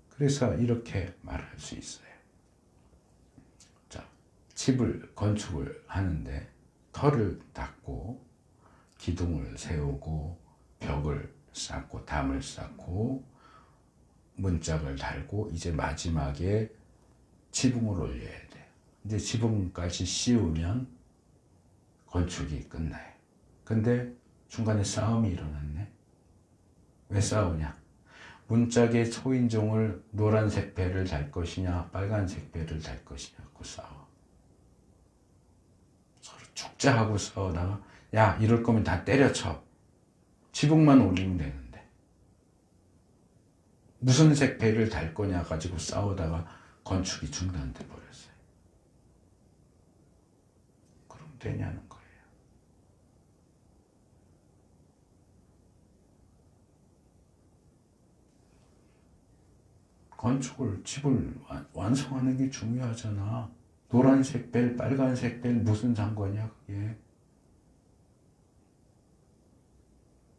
그래서 이렇게 말할 수 있어요. 자, 집을 건축을 하는데 털을 닦고 기둥을 세우고 벽을 쌓고 담을 쌓고 문짝을 달고 이제 마지막에 지붕을 올려야 돼요. 이제 지붕까지 씌우면 건축이 끝나요. 근데 중간에 싸움이 일어났네. 왜 싸우냐? 문짝에 초인종을 노란색 배를 달 것이냐 빨간색 배를 달 것이냐 고 싸워. 서로 죽자하고 싸우다가, 야, 이럴 거면 다 때려쳐. 지붕만 올리면 되는데 무슨 색 배를 달 거냐 가지고 싸우다가 건축이 중단돼 버렸어요. 그럼 되냐는 거예요. 집을 완성하는 게 중요하잖아. 노란색 벨, 빨간색 벨 무슨 상관이야 그게.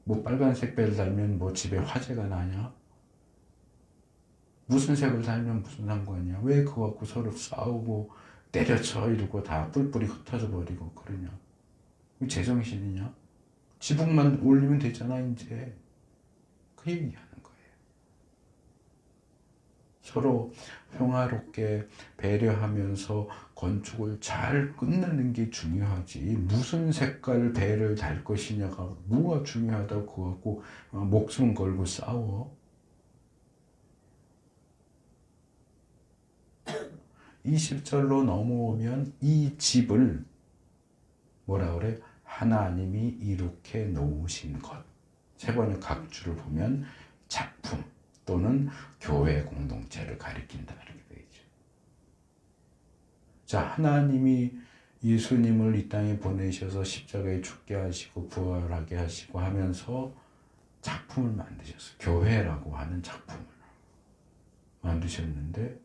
뭐 빨간색 벨 달면 뭐 집에 화재가 나냐? 무슨 색을 달면 무슨 상관이야? 왜 그거 갖고 서로 싸우고 때려쳐 이러고 다 뿔뿔이 흩어져 버리고 그러냐? 제정신이냐? 지붕만 올리면 되잖아 이제. 그 얘기하는 거예요. 서로 평화롭게 배려하면서 건축을 잘 끝내는 게 중요하지, 무슨 색깔 배를 달 것이냐가 뭐가 중요하다고 그거 갖고 목숨 걸고 싸워. 20절로 넘어오면 이 집을 뭐라 그래? 하나님이 이룩해 놓으신 것. 세 번의 각주를 보면 작품 또는 교회 공동체를 가리킨다 이렇게 되어 있죠. 자, 하나님이 예수님을 이 땅에 보내셔서 십자가에 죽게 하시고 부활하게 하시고 하면서 작품을 만드셨어요. 교회라고 하는 작품을 만드셨는데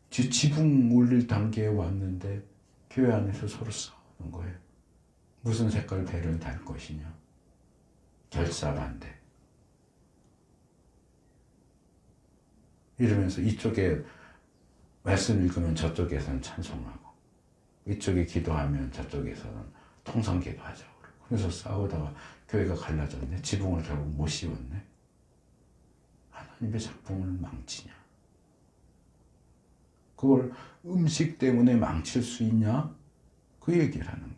지붕 올릴 단계에 왔는데 교회 안에서 서로 싸우는 거예요. 무슨 색깔 배를 달 것이냐. 결사반대. 이러면서 이쪽에 말씀 읽으면 저쪽에서는 찬송하고 이쪽에 기도하면 저쪽에서는 통성 기도하자고 그러고 그래서 싸우다가 교회가 갈라졌네. 지붕을 결국 못 씌웠네. 하나님의 작품을 망치냐. 그걸 음식 때문에 망칠 수 있냐? 그 얘기를 하는 거예요.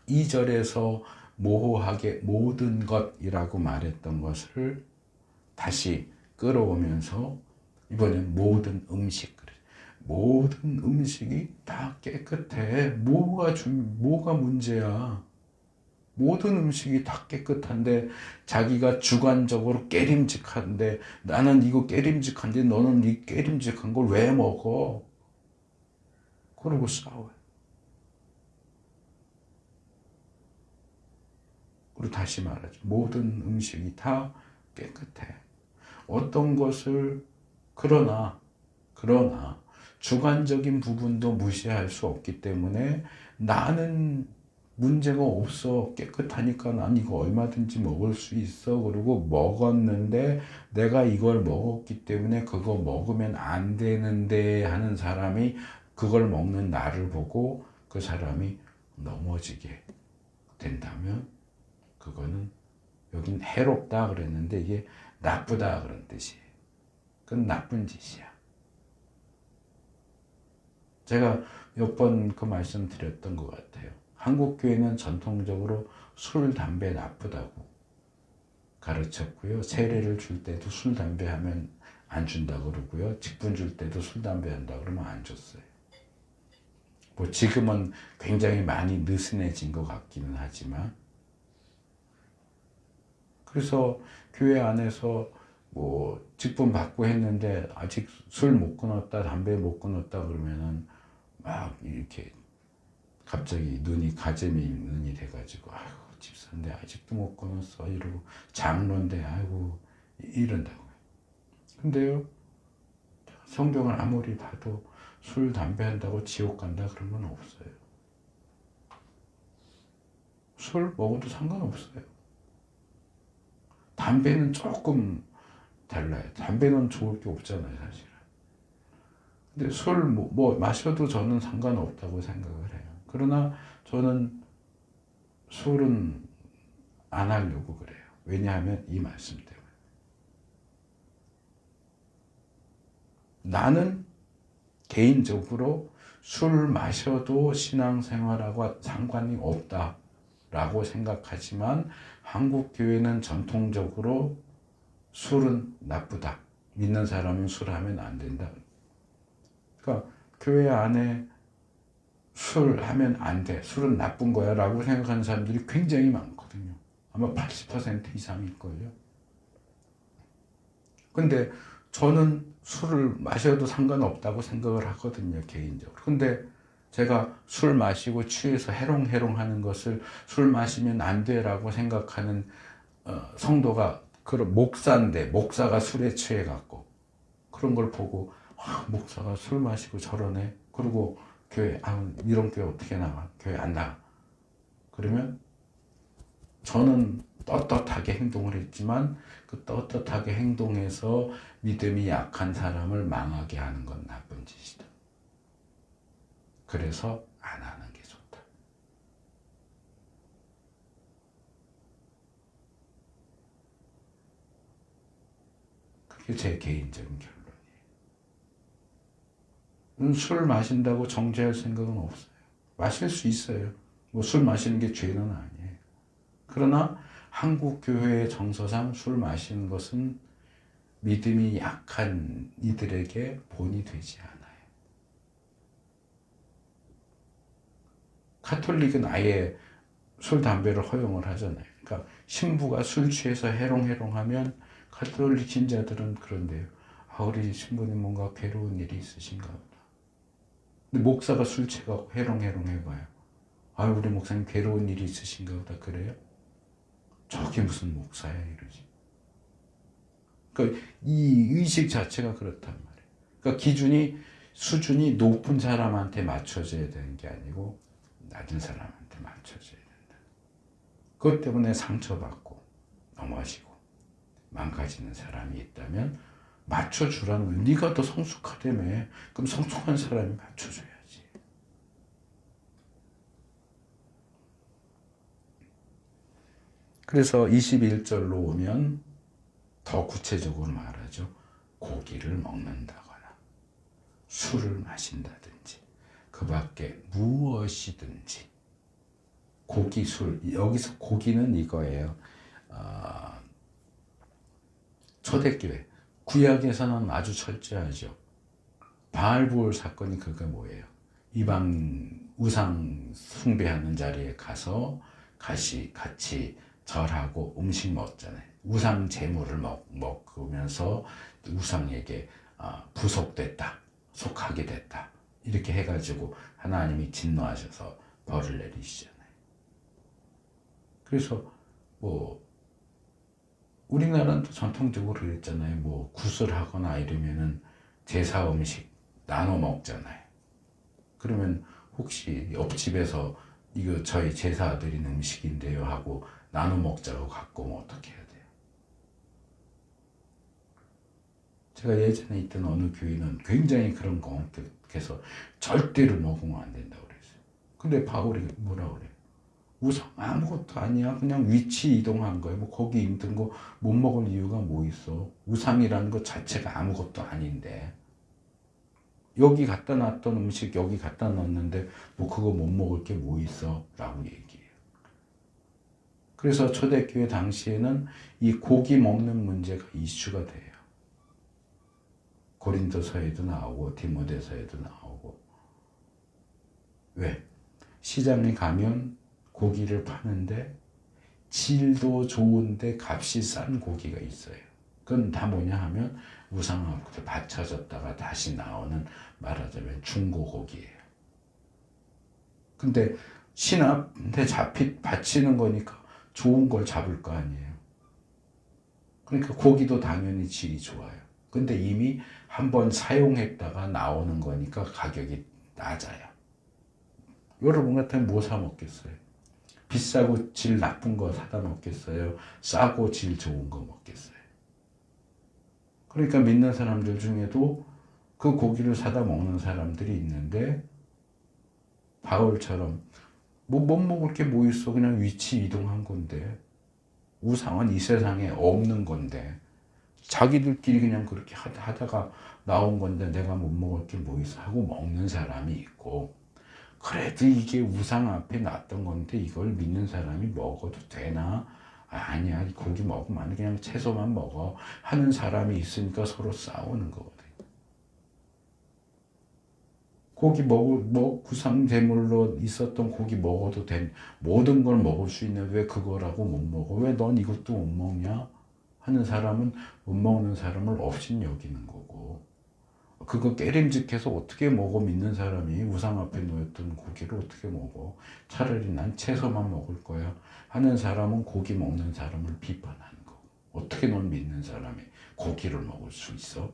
2절에서 모호하게 모든 것이라고 말했던 것을 다시 끌어오면서 이번엔 모든 음식. 모든 음식이 다 깨끗해. 뭐가 문제야? 모든 음식이 다 깨끗한데 자기가 주관적으로 깨림직한데 나는 이거 깨림직한데 너는 이 깨림직한 걸 왜 먹어? 그러고 싸워요. 그리고 다시 말하죠. 모든 음식이 다 깨끗해. 어떤 것을 그러나 주관적인 부분도 무시할 수 없기 때문에 나는 문제가 없어. 깨끗하니까 난 이거 얼마든지 먹을 수 있어. 그리고 먹었는데 내가 이걸 먹었기 때문에 그거 먹으면 안 되는데 하는 사람이 그걸 먹는 나를 보고 그 사람이 넘어지게 된다면 그거는 여긴 해롭다 그랬는데 이게 나쁘다 그런 뜻이에요. 그건 나쁜 짓이야. 제가 몇 번 그 말씀 드렸던 것 같아요. 한국 교회는 전통적으로 술, 담배 나쁘다고 가르쳤고요. 세례를 줄 때도 술, 담배 하면 안 준다고 그러고요. 직분 줄 때도 술, 담배 한다 그러면 안 줬어요. 뭐 지금은 굉장히 많이 느슨해진 것 같기는 하지만 그래서 교회 안에서 뭐 직분 받고 했는데 아직 술 못 끊었다, 담배 못 끊었다 그러면은 막 이렇게 갑자기 가재미 눈이 돼가지고 아이고 집사인데 아직도 못 끊었어 이러고 장로인데 아이고 이런다고요. 근데요 성경을 아무리 봐도 술, 담배 한다고 지옥 간다 그런 건 없어요. 술 먹어도 상관없어요. 담배는 조금 달라요. 담배는 좋을 게 없잖아요, 사실은. 근데 술 마셔도 저는 상관없다고 생각을 해요. 그러나 저는 술은 안 하려고 그래요. 왜냐하면 이 말씀 때문에. 나는 개인적으로 술 마셔도 신앙생활하고 상관이 없다라고 생각하지만 한국 교회는 전통적으로 술은 나쁘다. 믿는 사람은 술하면 안 된다. 그러니까 교회 안에 술 하면 안 돼. 술은 나쁜 거야 라고 생각하는 사람들이 굉장히 많거든요. 아마 80% 이상일걸요. 근데 저는 술을 마셔도 상관없다고 생각을 하거든요. 개인적으로. 근데 제가 술 마시고 취해서 해롱해롱 하는 것을 술 마시면 안 돼라고 생각하는 성도가 그런 목사인데 목사가 술에 취해갖고 그런 걸 보고 목사가 술 마시고 저러네. 그리고 교회 이런 교회 어떻게 나가? 교회 안 나가. 그러면 저는 떳떳하게 행동을 했지만 그 떳떳하게 행동해서 믿음이 약한 사람을 망하게 하는 건 나쁜 짓이다. 그래서 안 하는 게 좋다. 그게 제 개인적인 결론이에요. 술 마신다고 정죄할 생각은 없어요. 마실 수 있어요. 뭐 술 마시는 게 죄는 아니에요. 그러나 한국 교회의 정서상 술 마시는 것은 믿음이 약한 이들에게 본이 되지 않아요. 가톨릭은 아예 술, 담배를 허용을 하잖아요. 그러니까 신부가 술 취해서 해롱해롱하면 가톨릭 신자들은 그런데요. 아, 우리 신부님 뭔가 괴로운 일이 있으신가 보다. 근데 목사가 술 취해갖고 해롱해롱 해봐요. 아, 우리 목사님 괴로운 일이 있으신가 보다. 그래요? 저게 무슨 목사야 이러지. 그러니까 이 의식 자체가 그렇단 말이에요. 그러니까 수준이 높은 사람한테 맞춰져야 되는 게 아니고 낮은 사람한테 맞춰져야 된다. 그것 때문에 상처받고 넘어지고 망가지는 사람이 있다면 맞춰주라는 거예요. 네가 더 성숙하다며. 그럼 성숙한 사람이 맞춰줘야지. 그래서 21절로 오면 더 구체적으로 말하죠. 고기를 먹는다거나 술을 마신다든지 그 밖에 무엇이든지 고기, 술. 여기서 고기는 이거예요. 초대교회. 구약에서는 아주 철저하죠. 바알부올 사건이 그게 뭐예요? 이방 우상 숭배하는 자리에 가서 같이 절하고 음식 먹잖아요. 우상 제물을 먹으면서 우상에게 부속됐다, 속하게 됐다 이렇게 해가지고 하나님이 진노하셔서 벌을 내리시잖아요. 그래서 우리나라는 또 전통적으로 그랬잖아요. 구슬하거나 이러면은 제사 음식 나눠 먹잖아요. 그러면 혹시 옆집에서 이거 저희 제사 드린 음식인데요 하고 나눠 먹자고 갖고 오면 어떻게 해야 돼요? 제가 예전에 있던 어느 교회는 굉장히 그런 거 엄격해서 절대로 먹으면 안 된다고 그랬어요. 근데 바울이 뭐라 그래요? 우상 아무것도 아니야. 그냥 위치 이동한 거예요. 거기 있는 거 못 먹을 이유가 뭐 있어. 우상이라는 것 자체가 아무것도 아닌데. 여기 갖다 놨던 음식 여기 갖다 놨는데 그거 못 먹을 게 뭐 있어? 라고 얘기해요. 그래서 초대교회 당시에는 이 고기 먹는 문제가 이슈가 돼요. 고린도서에도 나오고 디모데서에도 나오고. 왜? 시장에 가면 고기를 파는데 질도 좋은데 값이 싼 고기가 있어요. 그건 다 뭐냐 하면 우상 앞에 받쳐졌다가 다시 나오는 말하자면 중고고기예요. 근데 신 앞에 바치는 거니까 좋은 걸 잡을 거 아니에요. 그러니까 고기도 당연히 질이 좋아요. 근데 이미 한번 사용했다가 나오는 거니까 가격이 낮아요. 여러분 같으면 뭐 사 먹겠어요? 비싸고 질 나쁜 거 사다 먹겠어요? 싸고 질 좋은 거 먹겠어요? 그러니까 믿는 사람들 중에도 그 고기를 사다 먹는 사람들이 있는데 바울처럼 못 먹을 게 뭐 있어. 그냥 위치 이동한 건데 우상은 이 세상에 없는 건데 자기들끼리 그냥 그렇게 하다가 나온 건데 내가 못 먹을 게 뭐 있어 하고 먹는 사람이 있고, 그래도 이게 우상 앞에 놨던 건데 이걸 믿는 사람이 먹어도 되나? 아니야, 고기 먹으면 안 돼. 그냥 채소만 먹어 하는 사람이 있으니까 서로 싸우는 거거든요. 고기 구상 제물로 있었던 고기 먹어도 된 모든 걸 먹을 수 있는 왜 그거라고 못 먹어? 왜 넌 이것도 못 먹냐? 하는 사람은 못 먹는 사람을 없인 여기는 거고, 그거 깨림직해서 어떻게 먹어? 믿는 사람이 우상 앞에 놓였던 고기를 어떻게 먹어? 차라리 난 채소만 먹을 거야 하는 사람은 고기 먹는 사람을 비판하는 거고, 어떻게 넌 믿는 사람이 고기를 먹을 수 있어?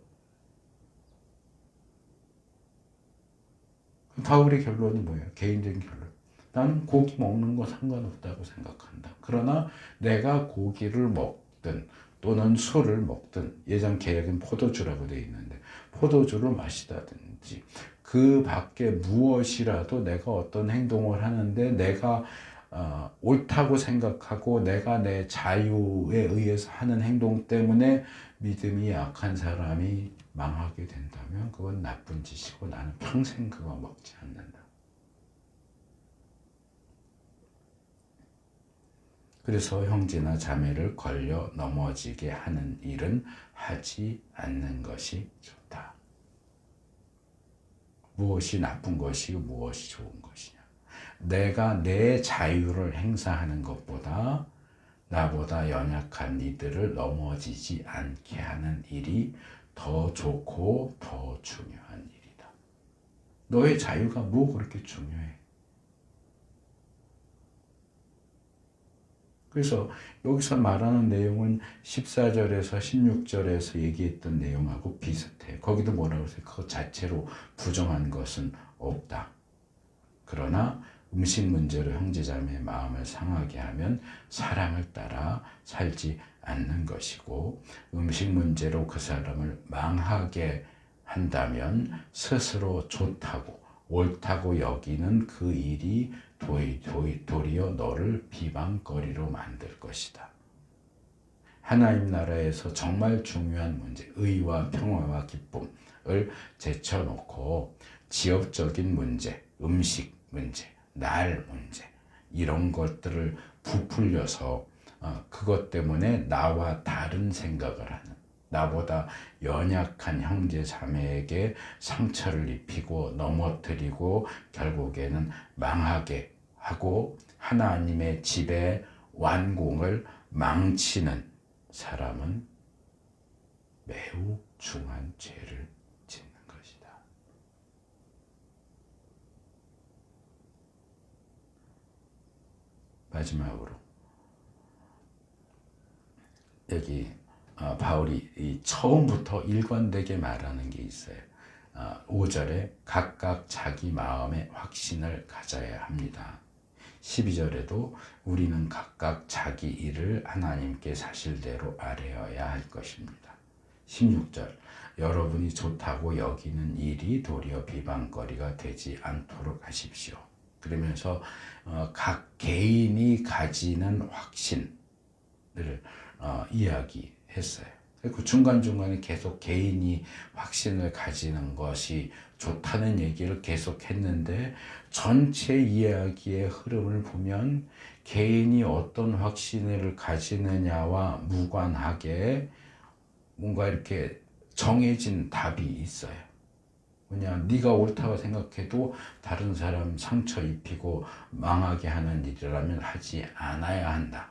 바울의 결론이 뭐예요? 개인적인 결론. 난 고기 먹는 거 상관없다고 생각한다. 그러나 내가 고기를 먹든 또는 술을 먹든, 예전 계약은 포도주라고 되어 있는데 포도주를 마시다든지 그 밖에 무엇이라도 내가 어떤 행동을 하는데 내가 옳다고 생각하고 내가 내 자유에 의해서 하는 행동 때문에 믿음이 약한 사람이 망하게 된다면 그건 나쁜 짓이고 나는 평생 그거 먹지 않는다. 그래서 형제나 자매를 걸려 넘어지게 하는 일은 하지 않는 것이 좋다. 무엇이 나쁜 것이고 무엇이 좋은 것이냐. 내가 내 자유를 행사하는 것보다 나보다 연약한 이들을 넘어지지 않게 하는 일이 더 좋고 더 중요한 일이다. 너의 자유가 뭐 그렇게 중요해? 그래서 여기서 말하는 내용은 14절에서 16절에서 얘기했던 내용하고 비슷해. 거기도 뭐라고 했어요? 그것 자체로 부정한 것은 없다. 그러나 음식 문제로 형제자매의 마음을 상하게 하면 사랑을 따라 살지 않는 것이고, 음식 문제로 그 사람을 망하게 한다면 스스로 좋다고 옳다고 여기는 그 일이 도리어 너를 비방거리로 만들 것이다. 하나님 나라에서 정말 중요한 문제, 의와 평화와 기쁨을 제쳐놓고 지역적인 문제, 음식 문제, 날 문제, 이런 것들을 부풀려서 그것 때문에 나와 다른 생각을 하는, 나보다 연약한 형제 자매에게 상처를 입히고 넘어뜨리고 결국에는 망하게 하고 하나님의 집의 완공을 망치는 사람은 매우 중한 죄를 짓는 것이다. 마지막으로 여기 바울이 처음부터 일관되게 말하는 게 있어요. 5절에 각각 자기 마음의 확신을 가져야 합니다. 12절에도 우리는 각각 자기 일을 하나님께 사실대로 아뢰어야 할 것입니다. 16절, 여러분이 좋다고 여기는 일이 도리어 비방거리가 되지 않도록 하십시오. 그러면서 각 개인이 가지는 확신을 이야기했어요. 그 중간중간에 계속 개인이 확신을 가지는 것이 좋다는 얘기를 계속 했는데, 전체 이야기의 흐름을 보면 개인이 어떤 확신을 가지느냐와 무관하게 뭔가 이렇게 정해진 답이 있어요. 뭐냐, 네가 옳다고 생각해도 다른 사람 상처 입히고 망하게 하는 일이라면 하지 않아야 한다.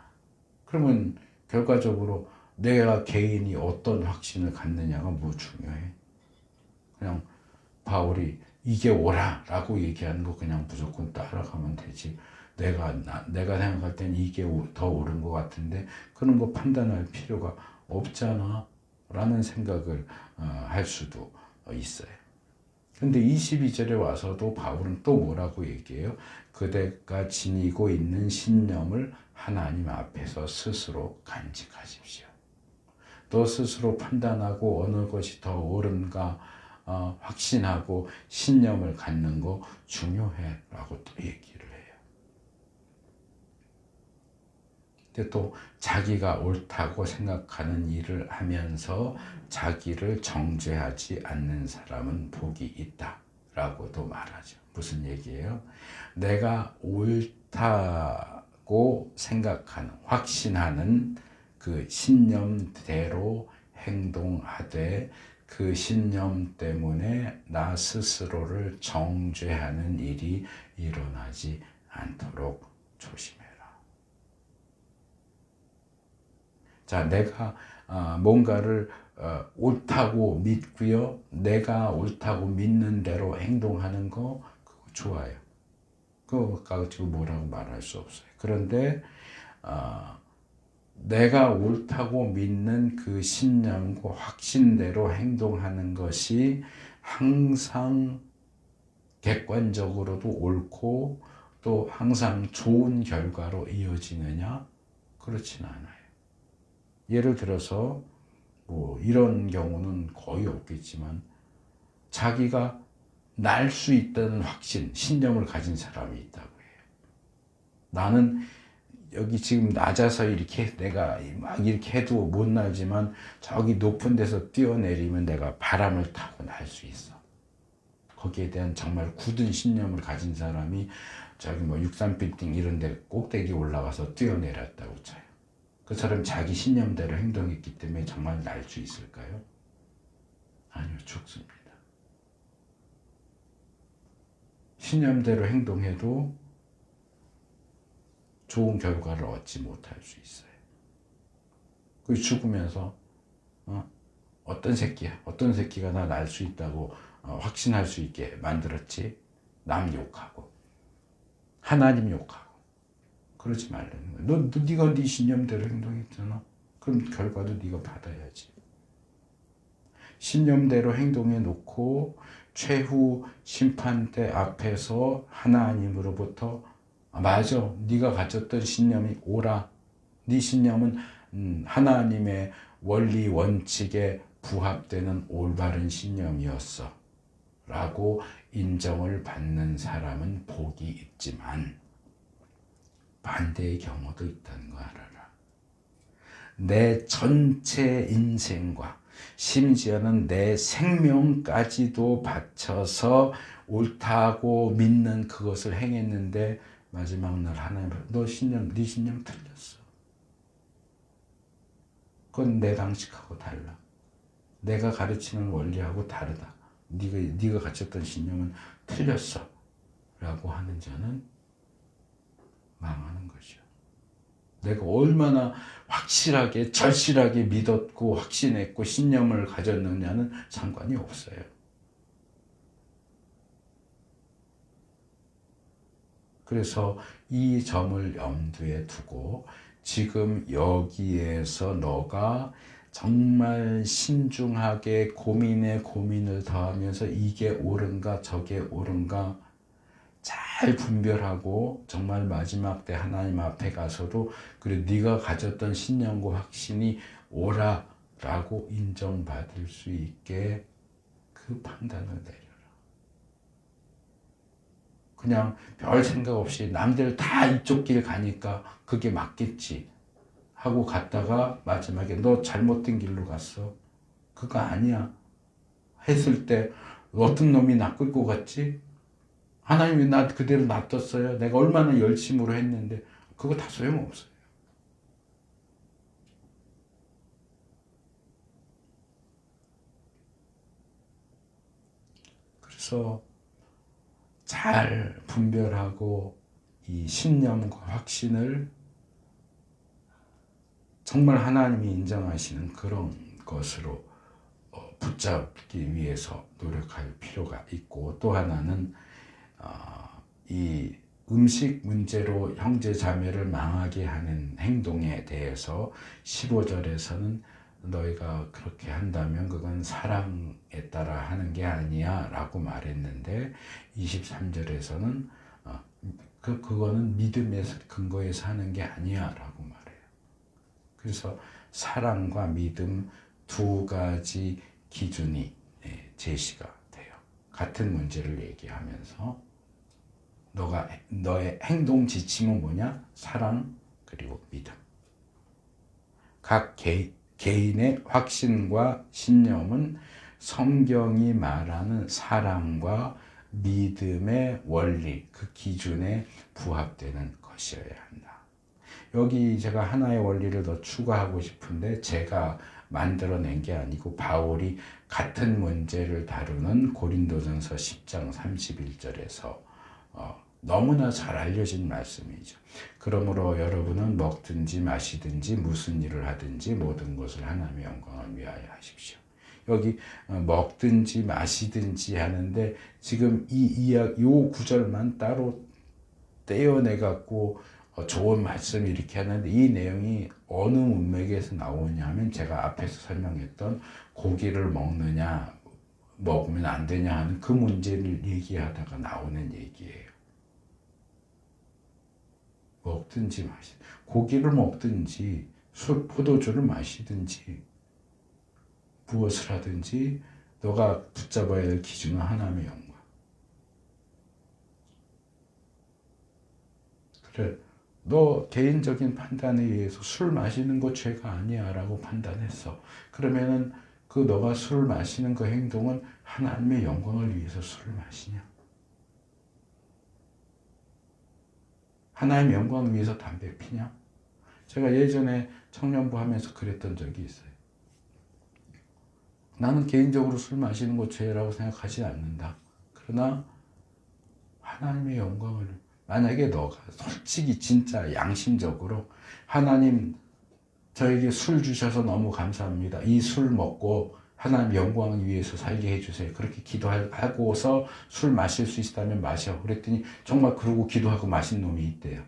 그러면 결과적으로 내가 개인이 어떤 확신을 갖느냐가 뭐 중요해? 그냥 바울이 이게 옳아라고 얘기하는 거 그냥 무조건 따라가면 되지. 내가 생각할 땐 이게 더 옳은 것 같은데 그런 거 판단할 필요가 없잖아 라는 생각을 할 수도 있어요. 근데 22절에 와서도 바울은 또 뭐라고 얘기해요? 그대가 지니고 있는 신념을 하나님 앞에서 스스로 간직하십시오. 너 스스로 판단하고 어느 것이 더 옳은가 확신하고 신념을 갖는 거 중요해 라고 또 얘기를 해요. 근데 또 자기가 옳다고 생각하는 일을 하면서 자기를 정죄하지 않는 사람은 복이 있다 라고도 말하죠. 무슨 얘기예요? 내가 옳다고 생각하는, 확신하는 그 신념대로 행동하되 그 신념 때문에 나 스스로를 정죄하는 일이 일어나지 않도록 조심해라. 자, 내가 뭔가를 옳다고 믿고요, 내가 옳다고 믿는 대로 행동하는 거 그거 좋아요. 그거 가지고 뭐라고 말할 수 없어요. 그런데 내가 옳다고 믿는 그 신념과 확신대로 행동하는 것이 항상 객관적으로도 옳고 또 항상 좋은 결과로 이어지느냐? 그렇진 않아요. 예를 들어서 뭐 이런 경우는 거의 없겠지만, 자기가 날 수 있다는 확신, 신념을 가진 사람이 있다고 해요. 나는 여기 지금 낮아서 이렇게 내가 막 이렇게 해도 못 날지만 저기 높은 데서 뛰어내리면 내가 바람을 타고 날 수 있어. 거기에 대한 정말 굳은 신념을 가진 사람이 저기 뭐 63빌딩 이런 데 꼭대기 올라가서 뛰어내렸다고 쳐요. 그 사람 자기 신념대로 행동했기 때문에 정말 날 수 있을까요? 아니요, 죽습니다. 신념대로 행동해도 좋은 결과를 얻지 못할 수 있어요. 그 죽으면서 어떤 새끼가 나 날 수 있다고 확신할 수 있게 만들었지? 남 욕하고 하나님 욕하고 그러지 말라는 거야. 네가 네 신념대로 행동했잖아. 그럼 결과도 네가 받아야지. 신념대로 행동해 놓고 최후 심판대 앞에서 하나님으로부터 맞아, 네가 가졌던 신념이 옳아. 네 신념은 하나님의 원리 원칙에 부합되는 올바른 신념이었어 라고 인정을 받는 사람은 복이 있지만 반대의 경우도 있다는 거 알아라. 내 전체 인생과 심지어는 내 생명까지도 바쳐서 옳다고 믿는 그것을 행했는데 마지막 날 하나님, 네 신념 틀렸어. 그건 내 방식하고 달라. 내가 가르치는 원리하고 다르다. 네가 가졌던 신념은 틀렸어 라고 하는 자는 망하는 거죠. 내가 얼마나 확실하게 절실하게 믿었고 확신했고 신념을 가졌느냐는 상관이 없어요. 그래서 이 점을 염두에 두고 지금 여기에서 너가 정말 신중하게 고민을 더하면서 이게 옳은가 저게 옳은가 잘 분별하고 정말 마지막 때 하나님 앞에 가서도 그래 네가 가졌던 신념과 확신이 옳아라고 인정받을 수 있게 그 판단을 내려라. 그냥 별 생각 없이 남들 다 이쪽 길 가니까 그게 맞겠지 하고 갔다가 마지막에 너 잘못된 길로 갔어. 그거 아니야. 했을 때 어떤 놈이 나 끌고 갔지? 하나님이 나 그대로 놔뒀어요. 내가 얼마나 열심으로 했는데 그거 다 소용없어요. 그래서 잘 분별하고 이 신념과 확신을 정말 하나님이 인정하시는 그런 것으로 붙잡기 위해서 노력할 필요가 있고, 또 하나는 이 음식 문제로 형제 자매를 망하게 하는 행동에 대해서 15절에서는 너희가 그렇게 한다면 그건 사랑에 따라 하는 게 아니야 라고 말했는데 23절에서는 그거는 믿음의 근거에서 하는 게 아니야 라고 말해요. 그래서 사랑과 믿음 두 가지 기준이 제시가 돼요. 같은 문제를 얘기하면서 너의 행동 지침은 뭐냐? 사랑 그리고 믿음. 각 개인의 확신과 신념은 성경이 말하는 사랑과 믿음의 원리, 그 기준에 부합되는 것이어야 한다. 여기 제가 하나의 원리를 더 추가하고 싶은데 제가 만들어낸 게 아니고 바울이 같은 문제를 다루는 고린도전서 10장 31절에서 너무나 잘 알려진 말씀이죠. 그러므로 여러분은 먹든지 마시든지 무슨 일을 하든지 모든 것을 하나님의 영광을 위하여 하십시오. 여기 먹든지 마시든지 하는데 지금 요 구절만 따로 떼어내갖고 좋은 말씀 이렇게 하는데 이 내용이 어느 문맥에서 나오냐면 제가 앞에서 설명했던 고기를 먹으면 안 되냐 하는 그 문제를 얘기하다가 나오는 얘기예요. 먹든지 고기를 먹든지 포도주를 마시든지 무엇을 하든지 너가 붙잡아야 할 기준은 하나님의 영광. 그래, 너 개인적인 판단에 의해서 술 마시는 거 죄가 아니야 라고 판단했어. 그러면은 그 너가 술 마시는 그 행동은 하나님의 영광을 위해서 술을 마시냐? 하나님의 영광을 위해서 담배 피냐? 제가 예전에 청년부 하면서 그랬던 적이 있어요. 나는 개인적으로 술 마시는 거 죄라고 생각하지 않는다. 그러나 하나님의 영광을, 만약에 너가 솔직히 진짜 양심적으로 하나님 저에게 술 주셔서 너무 감사합니다. 이 술 먹고 하나님 영광을 위해서 살게 해주세요. 그렇게 기도하고서 술 마실 수 있다면 마셔. 그랬더니 정말 그러고 기도하고 마신 놈이 있대요.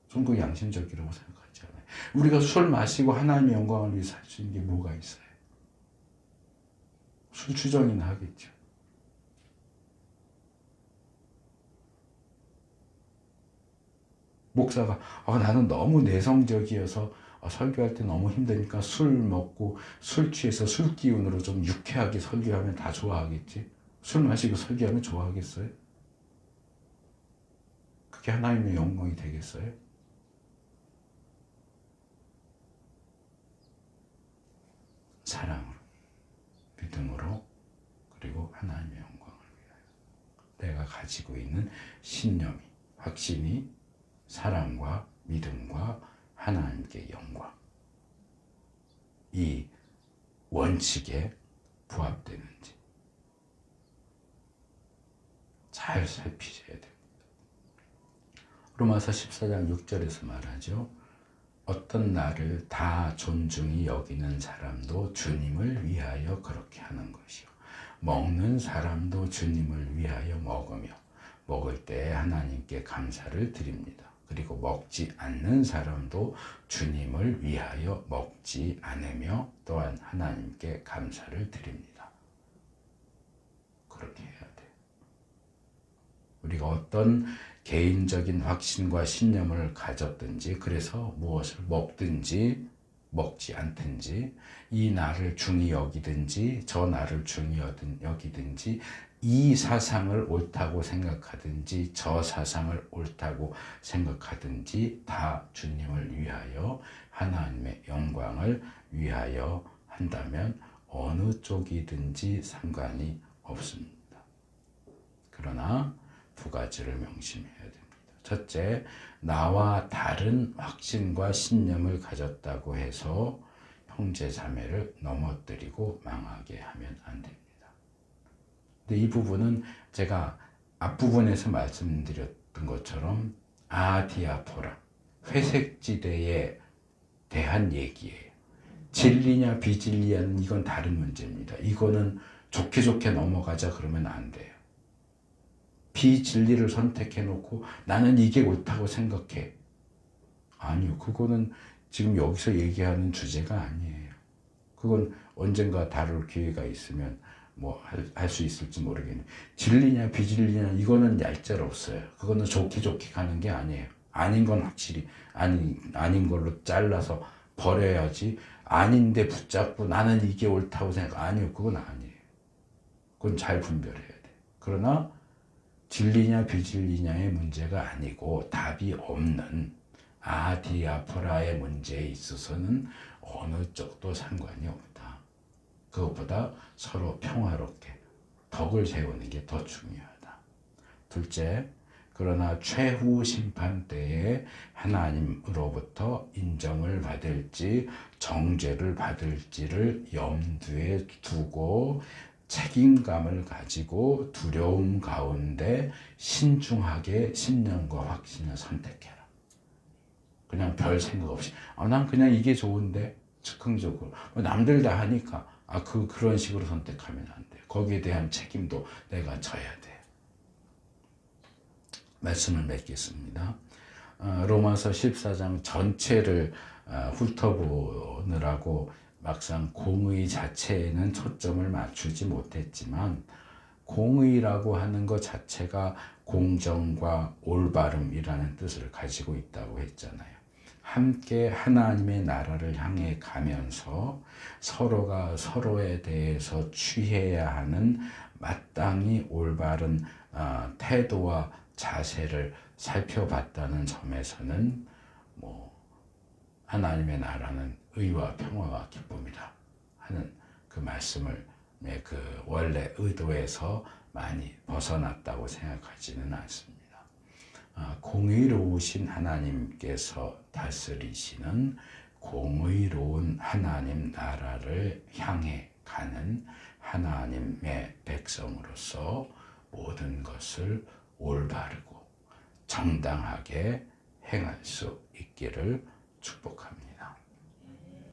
좀 그 양심적이라고 생각하지 않아요? 우리가 술 마시고 하나님의 영광을 위해서 할 수 있는 게 뭐가 있어요? 술 추정이나 하겠죠. 목사가 나는 너무 내성적이어서 설교할 때 너무 힘드니까 술 먹고 술 취해서 술 기운으로 좀 유쾌하게 설교하면 다 좋아하겠지. 술 마시고 설교하면 좋아하겠어요? 그게 하나님의 영광이 되겠어요? 사랑으로, 믿음으로, 그리고 하나님의 영광을 위하여 내가 가지고 있는 신념이, 확신이 사랑과 믿음과 하나님께 영광, 이 원칙에 부합되는지 잘 살피셔야 됩니다. 로마서 14장 6절에서 말하죠. 어떤 나를 다 존중히 여기는 사람도 주님을 위하여 그렇게 하는 것이요. 먹는 사람도 주님을 위하여 먹으며 먹을 때 하나님께 감사를 드립니다. 그리고 먹지 않는 사람도 주님을 위하여 먹지 않으며 또한 하나님께 감사를 드립니다. 그렇게 해야 돼요. 우리가 어떤 개인적인 확신과 신념을 가졌든지, 그래서 무엇을 먹든지 먹지 않든지, 이 나를 중히 여기든지 저 나를 중히 여기든지, 이 사상을 옳다고 생각하든지 저 사상을 옳다고 생각하든지 다 주님을 위하여 하나님의 영광을 위하여 한다면 어느 쪽이든지 상관이 없습니다. 그러나 두 가지를 명심해야 됩니다. 첫째, 나와 다른 확신과 신념을 가졌다고 해서 형제 자매를 넘어뜨리고 망하게 하면 안 됩니다. 근데 이 부분은 제가 앞부분에서 말씀드렸던 것처럼 아디아포라, 회색지대에 대한 얘기예요. 진리냐 비진리냐는 이건 다른 문제입니다. 이거는 좋게 넘어가자 그러면 안 돼요. 비진리를 선택해놓고 나는 이게 옳다고 생각해. 아니요. 그거는 지금 여기서 얘기하는 주제가 아니에요. 그건 언젠가 다룰 기회가 있으면 뭐 할 수 있을지 모르겠네요. 진리냐 비진리냐 이거는 얄짤없어요. 그거는 좋게 가는 게 아니에요. 아닌 건 확실히 아닌 걸로 잘라서 버려야지. 아닌데 붙잡고 나는 이게 옳다고 생각. 아니요. 그건 아니에요. 그건 잘 분별해야 돼요. 그러나 진리냐 비진리냐의 문제가 아니고 답이 없는 아디아포라의 문제에 있어서는 어느 쪽도 상관이 없다. 그것보다 서로 평화롭게 덕을 세우는 게 더 중요하다. 둘째, 그러나 최후 심판 때에 하나님으로부터 인정을 받을지 정죄를 받을지를 염두에 두고 책임감을 가지고 두려움 가운데 신중하게 신념과 확신을 선택해라. 그냥 별 생각 없이 난 그냥 이게 좋은데 즉흥적으로 남들 다 하니까 그런 식으로 선택하면 안 돼. 거기에 대한 책임도 내가 져야 돼. 말씀을 맺겠습니다. 로마서 14장 전체를 훑어보느라고 막상 공의 자체에는 초점을 맞추지 못했지만, 공의라고 하는 것 자체가 공정과 올바름이라는 뜻을 가지고 있다고 했잖아요. 함께 하나님의 나라를 향해 가면서 서로가 서로에 대해서 취해야 하는 마땅히 올바른 태도와 자세를 살펴봤다는 점에서는 하나님의 나라는 의와 평화와 기쁨이다 하는 그 말씀을 그 원래 의도에서 많이 벗어났다고 생각하지는 않습니다. 공의로우신 하나님께서 다스리시는 공의로운 하나님 나라를 향해 가는 하나님의 백성으로서 모든 것을 올바르고 정당하게 행할 수 있기를 축복합니다.